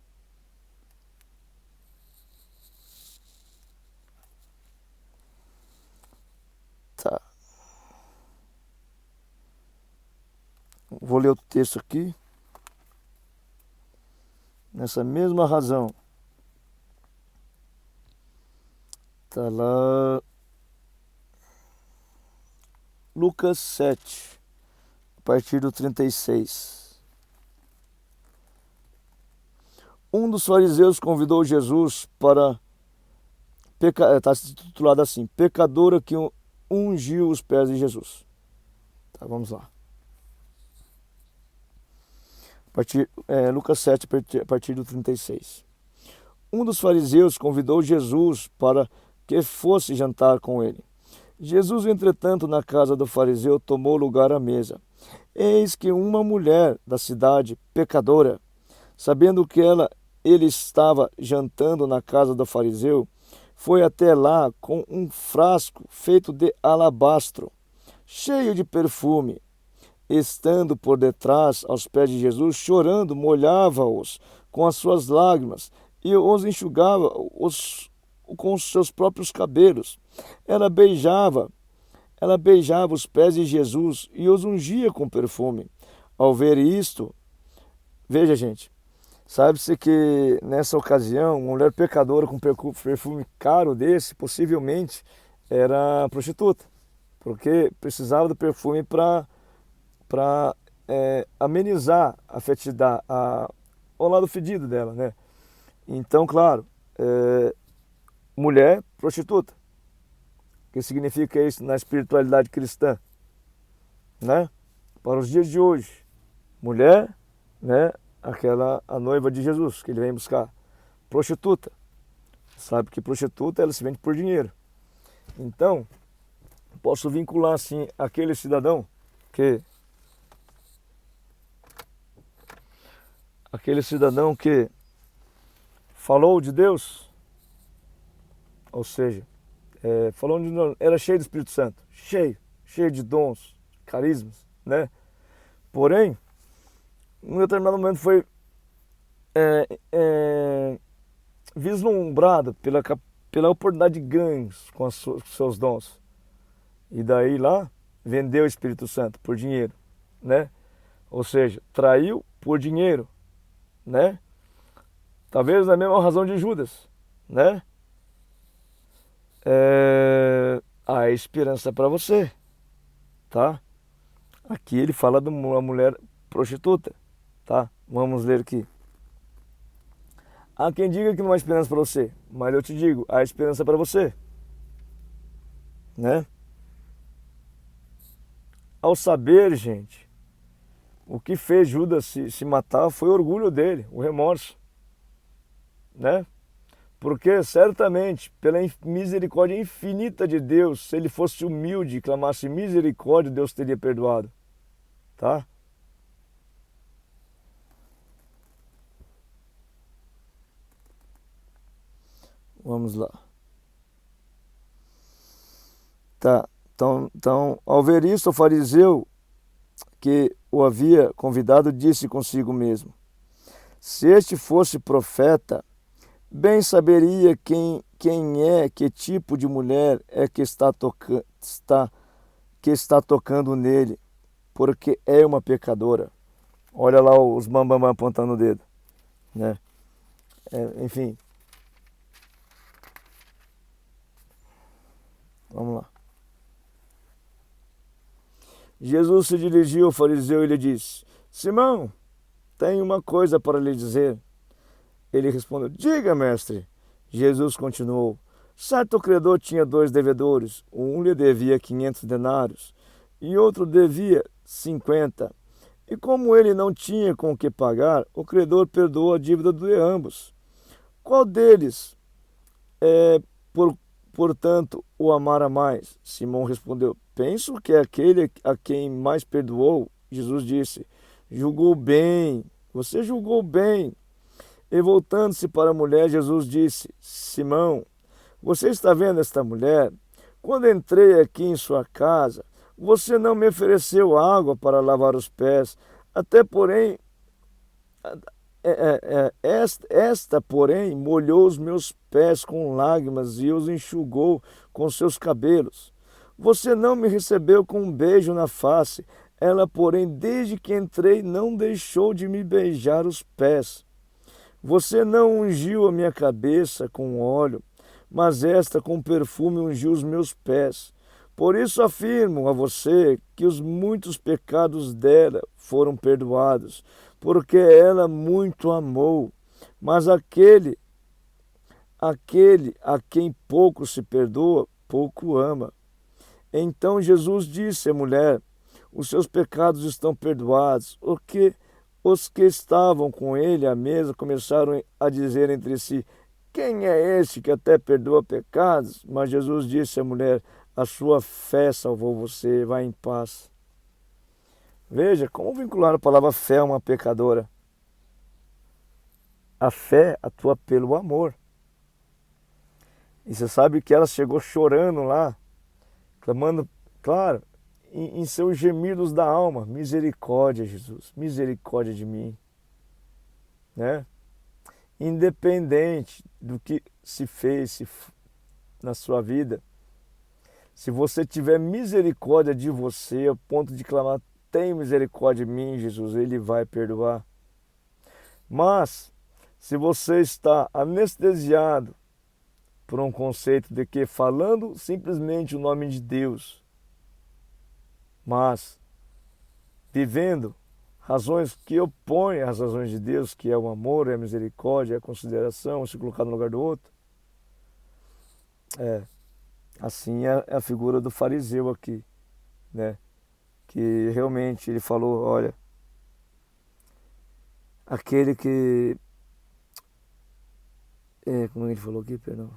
Tá. Vou ler outro texto aqui. Nessa mesma razão. Tá lá. Lucas 7, a partir do 36. Um dos fariseus convidou Jesus para... Está titulado assim: pecadora que ungiu os pés de Jesus. Tá, vamos lá. Lucas 7, a partir do 36. Um dos fariseus convidou Jesus para que fosse jantar com ele. Jesus, entretanto, na casa do fariseu, tomou lugar à mesa. Eis que uma mulher da cidade, pecadora, sabendo que ele estava jantando na casa do fariseu, foi até lá com um frasco feito de alabastro, cheio de perfume. Estando por detrás aos pés de Jesus, chorando, molhava-os com as suas lágrimas e os enxugava com os seus próprios cabelos. Ela beijava os pés de Jesus e os ungia com perfume. Ao ver isto, veja, gente, Sabe-se que nessa ocasião, uma mulher pecadora com perfume caro desse, possivelmente era prostituta, porque precisava do perfume para amenizar a fetidade, o lado fedido dela, né? Então, claro, mulher prostituta. O que significa isso na espiritualidade cristã, né? Para os dias de hoje, mulher, né? A noiva de Jesus que ele vem buscar. Prostituta. Sabe que prostituta ela se vende por dinheiro. Então, posso vincular assim aquele cidadão que falou de Deus, ou seja, era cheio do Espírito Santo, cheio de dons, carismas, né? Porém, em um determinado momento foi vislumbrado pela oportunidade de ganhos com os seus dons. E daí lá, vendeu o Espírito Santo por dinheiro, né? Ou seja, traiu por dinheiro, né? Talvez na mesma razão de Judas, né? A esperança para você, tá? Aqui ele fala de uma mulher prostituta, tá? Vamos ler aqui. Há quem diga que não há esperança para você, mas eu te digo, há esperança para você, né? Ao saber, gente, o que fez Judas se matar foi o orgulho dele, o remorso, né? Porque certamente, pela misericórdia infinita de Deus, se ele fosse humilde e clamasse misericórdia, Deus teria perdoado, tá? Vamos lá. Tá. Então, ao ver isso, o fariseu que o havia convidado disse consigo mesmo: se este fosse profeta, bem saberia quem é, que tipo de mulher é que está tocando nele, porque é uma pecadora. Olha lá os bambambam apontando o dedo, né? Enfim. Vamos lá. Jesus se dirigiu ao fariseu e lhe disse: Simão, tenho uma coisa para lhe dizer. Ele respondeu: diga, mestre. Jesus continuou: certo credor tinha 2 devedores. Um lhe devia 500 denários e outro devia 50. E como ele não tinha com o que pagar, o credor perdoou a dívida de ambos. Qual deles portanto, o amara mais? Simão respondeu: penso que é aquele a quem mais perdoou. Jesus disse: julgou bem, você julgou bem. E voltando-se para a mulher, Jesus disse: Simão, você está vendo esta mulher? Quando entrei aqui em sua casa, você não me ofereceu água para lavar os pés, até porém esta, porém, molhou os meus pés com lágrimas e os enxugou com seus cabelos. Você não me recebeu com um beijo na face. Ela, porém, desde que entrei, não deixou de me beijar os pés. Você não ungiu a minha cabeça com óleo, mas esta com perfume ungiu os meus pés. Por isso afirmo a você que os muitos pecados dela foram perdoados, porque ela muito amou. Mas aquele a quem pouco se perdoa, pouco ama. Então Jesus disse à mulher: os seus pecados estão perdoados. Os que estavam com ele à mesa começaram a dizer entre si: quem é esse que até perdoa pecados? Mas Jesus disse à mulher: a sua fé salvou você, vá em paz. Veja como vincular a palavra fé a uma pecadora. A fé atua pelo amor. E você sabe que ela chegou chorando lá, clamando, claro, em seus gemidos da alma: misericórdia, Jesus, misericórdia de mim, né? Independente do que se fez na sua vida, se você tiver misericórdia de você, ao ponto de clamar: tem misericórdia de mim, Jesus, Ele vai perdoar. Mas, Se você está anestesiado por um conceito de que falando simplesmente o nome de Deus, mas vivendo razões que opõem às razões de Deus, que é o amor, é a misericórdia, é a consideração, se colocar no lugar do outro, assim é a figura do fariseu aqui, né? Que realmente ele falou, olha, aquele que... como ele falou aqui, perdão?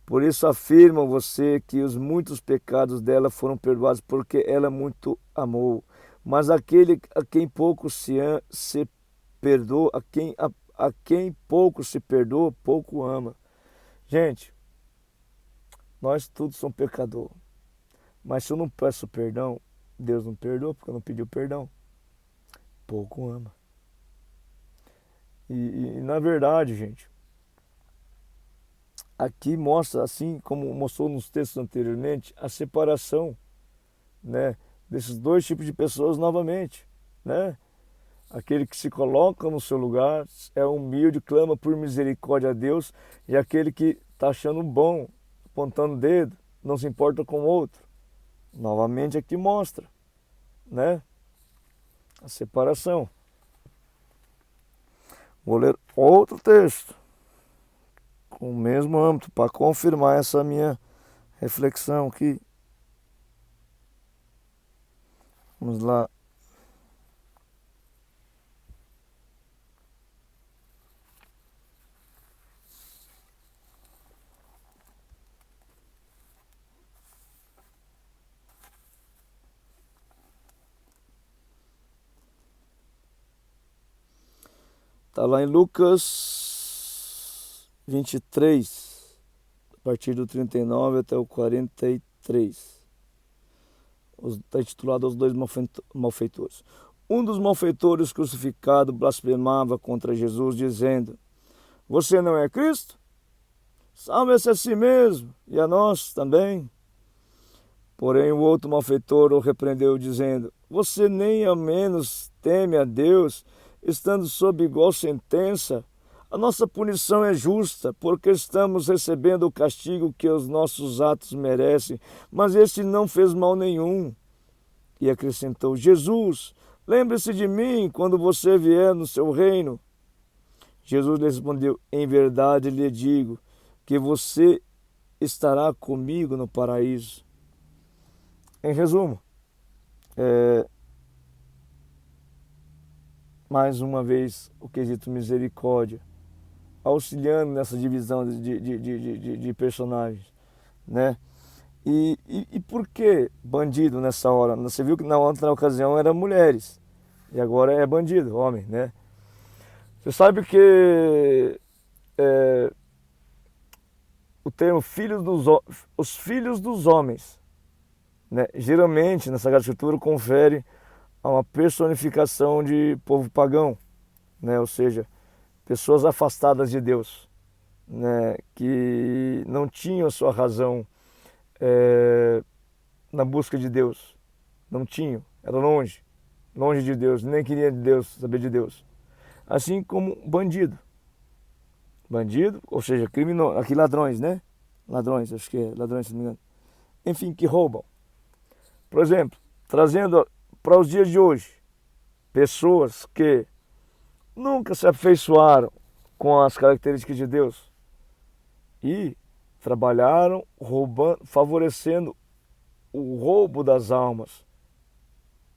Por isso afirma você que os muitos pecados dela foram perdoados, porque ela muito amou. Mas aquele a quem pouco se perdoa, a quem pouco se perdoa, pouco ama. Gente, nós todos somos pecadores. Mas se eu não peço perdão, Deus não perdoa, porque eu não pedi perdão. Pouco ama. E na verdade, gente, aqui mostra, assim como mostrou nos textos anteriormente, a separação, né, desses dois tipos de pessoas novamente, né? Aquele que se coloca no seu lugar, é humilde, clama por misericórdia a Deus, e aquele que está achando bom, apontando o dedo, não se importa com o outro. Novamente aqui mostra, né, a separação. Vou ler outro texto com o mesmo âmbito para confirmar essa minha reflexão aqui. Vamos lá. Está lá em Lucas 23, a partir do 39 até o 43. Está intitulado Os Dois Malfeitores. Um dos malfeitores crucificado blasfemava contra Jesus, dizendo: Você não é Cristo? Salve-se a si mesmo e a nós também. Porém o outro malfeitor o repreendeu, dizendo: Você nem ao menos teme a Deus, estando sob igual sentença? A nossa punição é justa, porque estamos recebendo o castigo que os nossos atos merecem, mas este não fez mal nenhum. E acrescentou: Jesus, lembre-se de mim quando você vier no seu reino. Jesus lhe respondeu: Em verdade lhe digo que você estará comigo no paraíso. Em resumo, mais uma vez o quesito misericórdia, auxiliando nessa divisão de personagens, né? E por que bandido nessa hora? Você viu que na outra ocasião eram mulheres, e agora é bandido, homem, né? Você sabe que o termo os filhos dos homens, né, geralmente na Sagrada Escritura confere a uma personificação de povo pagão, né? Ou seja, pessoas afastadas de Deus, né? Que não tinham sua razão na busca de Deus, não tinham, era longe de Deus, nem queria de Deus, saber de Deus. Assim como bandido, ou seja, criminoso, aqui ladrões, né? Ladrões, acho que é ladrões, se não me engano. Enfim, que roubam. Por exemplo, trazendo para os dias de hoje, pessoas que nunca se afeiçoaram com as características de Deus e trabalharam roubando, favorecendo o roubo das almas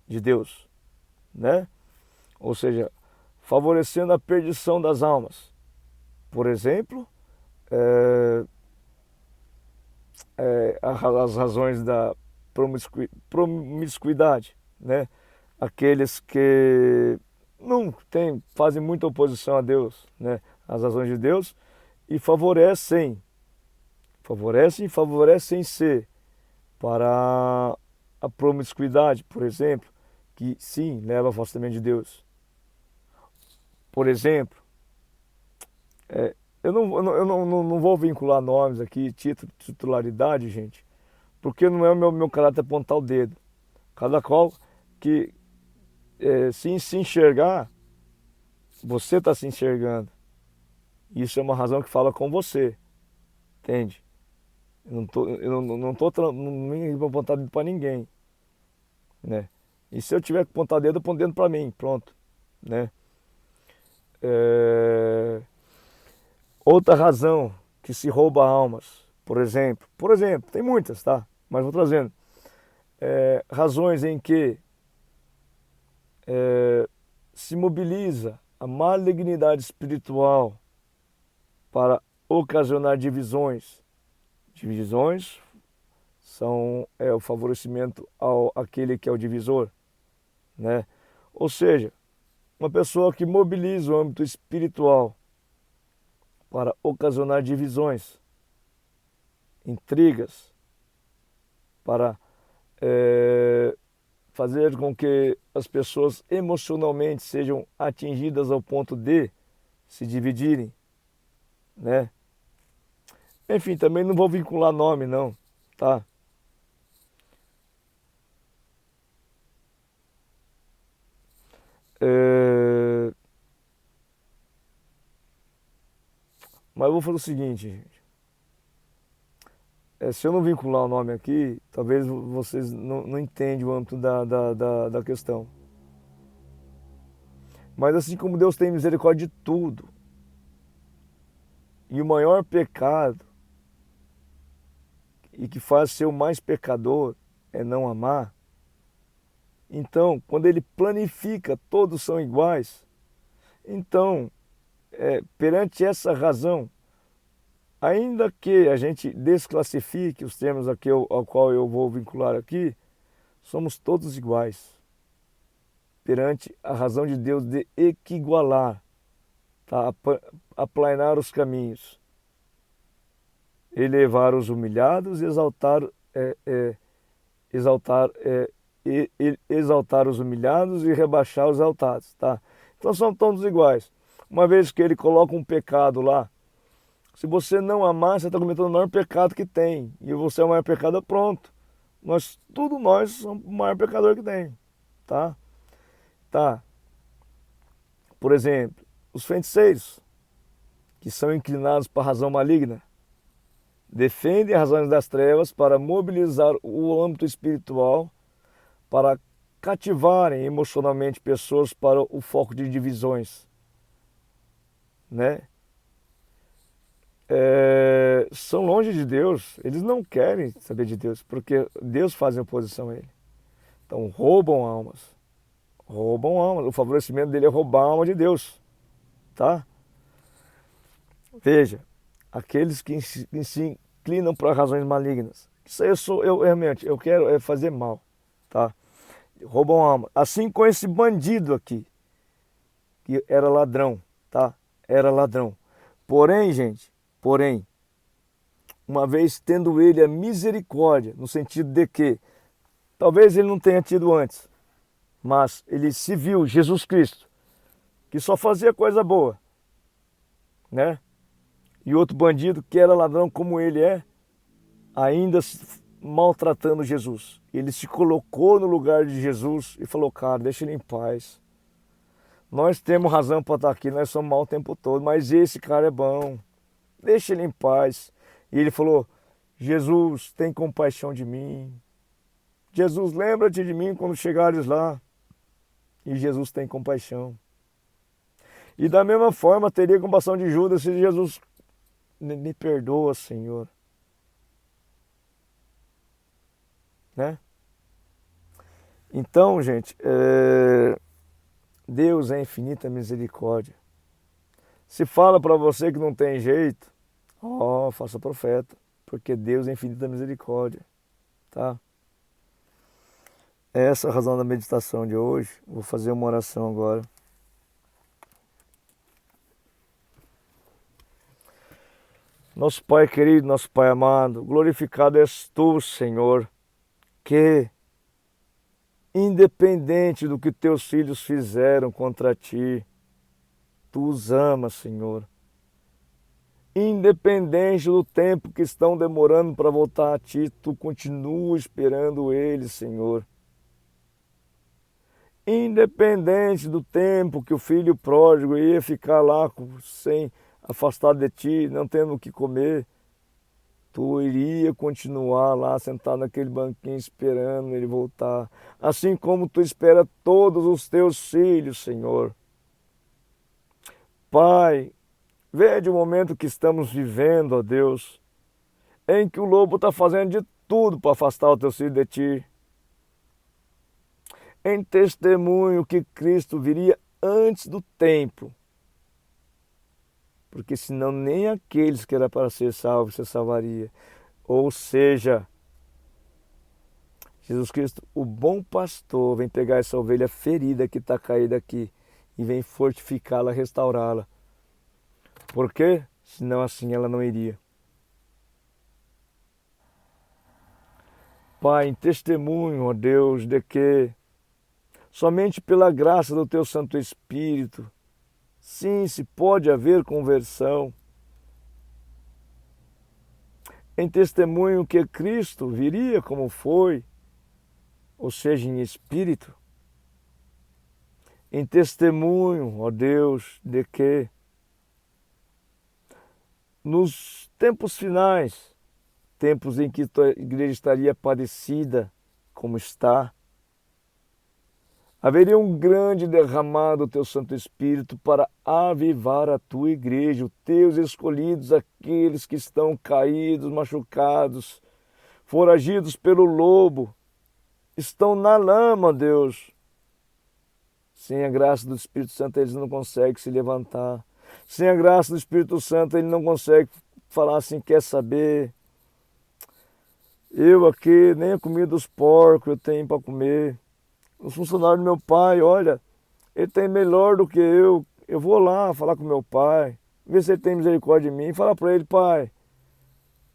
de Deus, né? Ou seja, favorecendo a perdição das almas. Por exemplo, as razões da promiscuidade, né? Aqueles que não fazem muita oposição a Deus, né? As razões de Deus, e favorecem-se para a promiscuidade, por exemplo, que sim, leva ao afastamento de Deus. Por exemplo, eu não vou vincular nomes aqui, titularidade, gente, porque não é o meu caráter apontar o dedo. Cada qual que se enxergar Você está se enxergando. Isso é uma razão que fala com você. Entende? Eu não vou apontar dedo para ninguém, né? E se eu tiver que apontar dedo, eu aponto dedo para mim, pronto, né? Outra razão que se rouba almas, por exemplo, tem muitas, tá? Mas vou trazendo. Razões em que se mobiliza a malignidade espiritual para ocasionar divisões. Divisões são o favorecimento ao aquele que é o divisor, né? Ou seja, uma pessoa que mobiliza o âmbito espiritual para ocasionar divisões, intrigas, para fazer com que as pessoas emocionalmente sejam atingidas ao ponto de se dividirem, né? Enfim, também não vou vincular nome, não, tá? Mas eu vou fazer o seguinte, gente. Se eu não vincular o nome aqui, talvez vocês não entendam o âmbito da questão. Mas assim como Deus tem misericórdia de tudo, e o maior pecado, e que faz ser o mais pecador, é não amar, então, quando Ele planifica, todos são iguais, então, perante essa razão, ainda que a gente desclassifique os termos aqui ao qual eu vou vincular aqui, somos todos iguais perante a razão de Deus de equigualar, tá? Aplanar os caminhos, elevar os humilhados e exaltar os humilhados e rebaixar os exaltados, tá? Então são todos iguais. Uma vez que ele coloca um pecado lá, se você não amar, você está cometendo o maior pecado que tem. E você é o maior pecador, pronto. Todos nós somos o maior pecador que tem, tá? Tá. Por exemplo, os feiticeiros, que são inclinados para a razão maligna, defendem as razões das trevas para mobilizar o âmbito espiritual, para cativarem emocionalmente pessoas para o foco de divisões, né? São longe de Deus, eles não querem saber de Deus, porque Deus faz oposição a ele. Então roubam almas, o favorecimento dele é roubar a alma de Deus, tá? Veja, aqueles que se inclinam para razões malignas, isso aí eu realmente, eu quero fazer mal, tá? Roubam alma, assim com esse bandido aqui, que era ladrão, tá? Era ladrão. Porém, gente, uma vez tendo ele a misericórdia, no sentido de que, talvez ele não tenha tido antes, mas ele se viu, Jesus Cristo, que só fazia coisa boa, né? E outro bandido, que era ladrão como ele ainda maltratando Jesus. Ele se colocou no lugar de Jesus e falou, cara, deixa ele em paz. Nós temos razão para estar aqui, nós somos mal o tempo todo, mas esse cara é bom. Deixa ele em paz. E ele falou, Jesus, tem compaixão de mim. Jesus, lembra-te de mim quando chegares lá. E Jesus tem compaixão. E da mesma forma, teria compaixão de Judas se Jesus me perdoa, Senhor. Né? Então, gente, Deus é infinita misericórdia. Se fala para você que não tem jeito, faça profeta, porque Deus é infinita misericórdia, tá? Essa é a razão da meditação de hoje. Vou fazer uma oração agora. Nosso Pai querido, nosso Pai amado, glorificado és tu, Senhor, que independente do que teus filhos fizeram contra ti, tu os amas, Senhor. Independente do tempo que estão demorando para voltar a ti, tu continua esperando eles, Senhor. independente do tempo que o filho pródigo ia ficar lá sem afastado de ti, não tendo o que comer, tu iria continuar lá sentado naquele banquinho esperando ele voltar. Assim como tu espera todos os teus filhos, Senhor. Pai, veja o momento que estamos vivendo, ó Deus, em que o lobo está fazendo de tudo para afastar o teu filho de ti. Em testemunho que Cristo viria antes do tempo, porque senão nem aqueles que era para ser salvos se salvaria. Ou seja, Jesus Cristo, o bom pastor, vem pegar essa ovelha ferida que está caída aqui e vem fortificá-la, restaurá-la. Por quê? Senão assim ela não iria. Pai, em testemunho, ó Deus, de que somente pela graça do Teu Santo Espírito, sim, se pode haver conversão. Em testemunho que Cristo viria como foi, ou seja, em espírito. Em testemunho, ó Deus, de que nos tempos finais, tempos em que tua igreja estaria padecida como está, haveria um grande derramado do teu Santo Espírito para avivar a tua igreja, os teus escolhidos, aqueles que estão caídos, machucados, foragidos pelo lobo, estão na lama, Deus. Sem a graça do Espírito Santo eles não conseguem se levantar. Sem a graça do Espírito Santo ele não consegue falar assim, quer saber? Eu aqui, nem a comida dos porcos eu tenho para comer. Os funcionários do meu pai, olha, ele tem melhor do que eu. Eu vou lá falar com meu pai, ver se ele tem misericórdia de mim. Falar para ele, pai,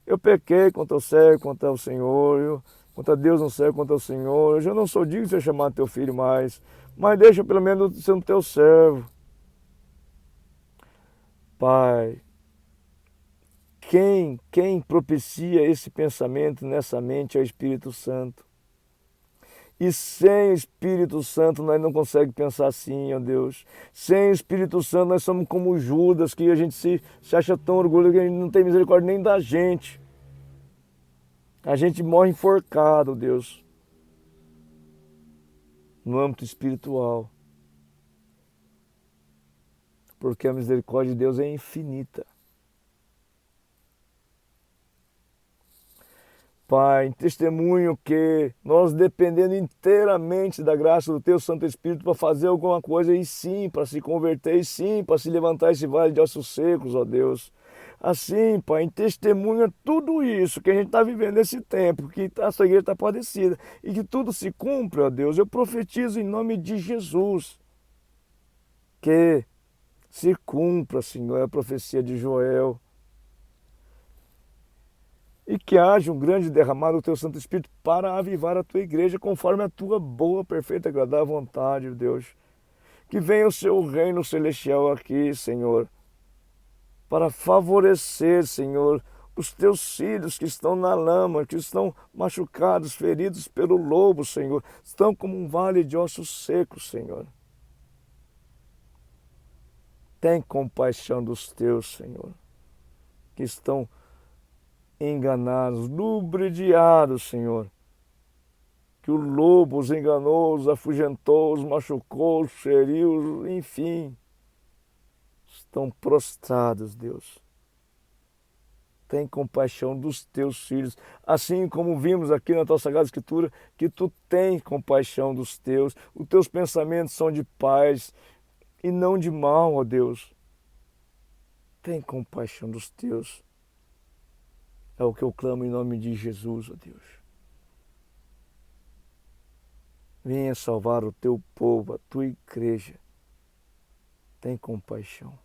eu pequei contra o céu, contra o Senhor, contra Deus no céu, contra o Senhor. Eu já não sou digno de ser chamado teu filho mais, mas deixa pelo menos ser um teu servo. Pai, quem propicia esse pensamento nessa mente é o Espírito Santo. E sem o Espírito Santo nós não conseguimos pensar assim, ó Deus. Sem o Espírito Santo nós somos como Judas, que a gente se acha tão orgulhoso que a gente não tem misericórdia nem da gente. A gente morre enforcado, Deus, no âmbito espiritual. Porque a misericórdia de Deus é infinita. Pai, em testemunho que nós dependendo inteiramente da graça do Teu Santo Espírito para fazer alguma coisa, e sim, para se converter, e sim, para se levantar esse vale de ossos secos, ó Deus. Assim, Pai, em testemunho tudo isso que a gente está vivendo nesse tempo, que a sua igreja está padecida, e que tudo se cumpre, ó Deus. Eu profetizo em nome de Jesus, que se cumpra, Senhor, a profecia de Joel, e que haja um grande derramado do Teu Santo Espírito para avivar a Tua igreja conforme a Tua boa, perfeita, agradável vontade, Deus. Que venha o Seu reino celestial aqui, Senhor, para favorecer, Senhor, os Teus filhos que estão na lama, que estão machucados, feridos pelo lobo, Senhor, estão como um vale de ossos secos, Senhor. Tem compaixão dos Teus, Senhor, que estão enganados, lubridiados, Senhor. Que o lobo os enganou, os afugentou, os machucou, os feriu, enfim. Estão prostrados, Deus. Tem compaixão dos teus filhos, assim como vimos aqui na tua Sagrada Escritura, que tu tens compaixão dos teus, os teus pensamentos são de paz e não de mal, ó Deus. Tem compaixão dos teus. É o que eu clamo em nome de Jesus, ó Deus. Venha salvar o teu povo, a tua igreja. Tem compaixão.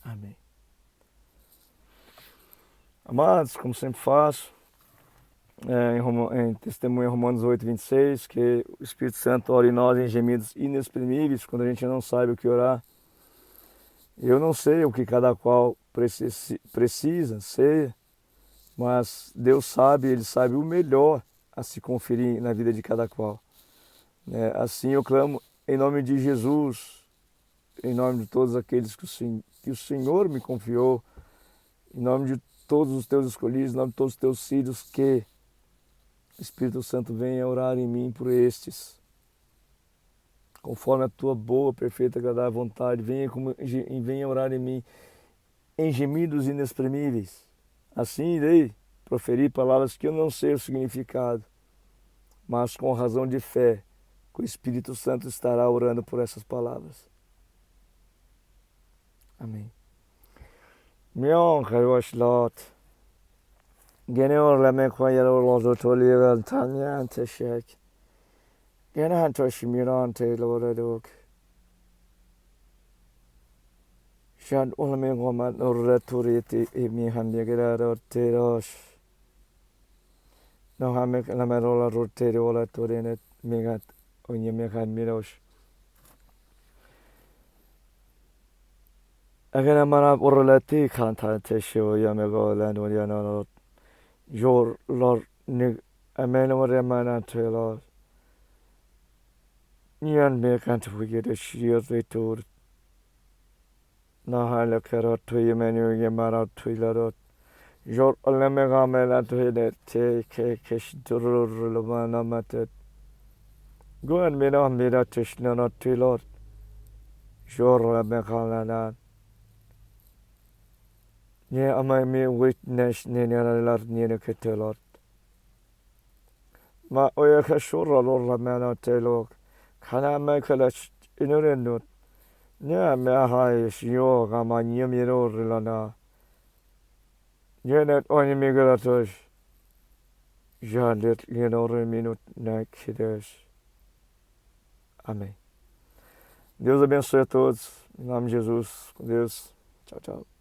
Amém. Amados, como sempre faço, em testemunho em Romanos 8, 26, que o Espírito Santo ora em nós em gemidos inexprimíveis, quando a gente não sabe o que orar. Eu não sei o que cada qual precisa ser, mas Deus sabe, Ele sabe o melhor a se conferir na vida de cada qual. né? Assim eu clamo em nome de Jesus, em nome de todos aqueles que o Senhor me confiou, em nome de todos os teus escolhidos, em nome de todos os teus filhos, que o Espírito Santo venha orar em mim por estes, conforme a tua boa, perfeita, agradável vontade, venha orar em mim em gemidos inexprimíveis. Assim irei proferir palavras que eu não sei o significado, mas com razão de fé, que o Espírito Santo estará orando por essas palavras. Amém. Mion kayosh lot. Gene orlame koyero lodo toligan tanya anteshek. Gene hantoshimiran te loredok. Shad orlame gomat norreturiti imi handigera terosh. No hamek lamerola roteri ola torenet migat onyemekan mirosh. Agana mana orlati kanta tesho yamego landoriano your Lord nig amenoremana telo. Nian me can't forget a sheer retur. Nahala carrot to Yemenu Yamara Twilarot. Jor Olemegamela to it, take cash to Rulamana Matet. Go and mira mira tishna not Twilot. Jor Lamecalana. Near amai me witness near near Ketelot. Ma Oyaka Shora Lamana Telok. Can I make a in Nya me hai shio kama nyemiro rilana. Yenet onye migratos. Jandet yenore minut na kides. Amém. Deus abençoe a todos. Em nome de Jesus. Com Deus. Tchau, tchau.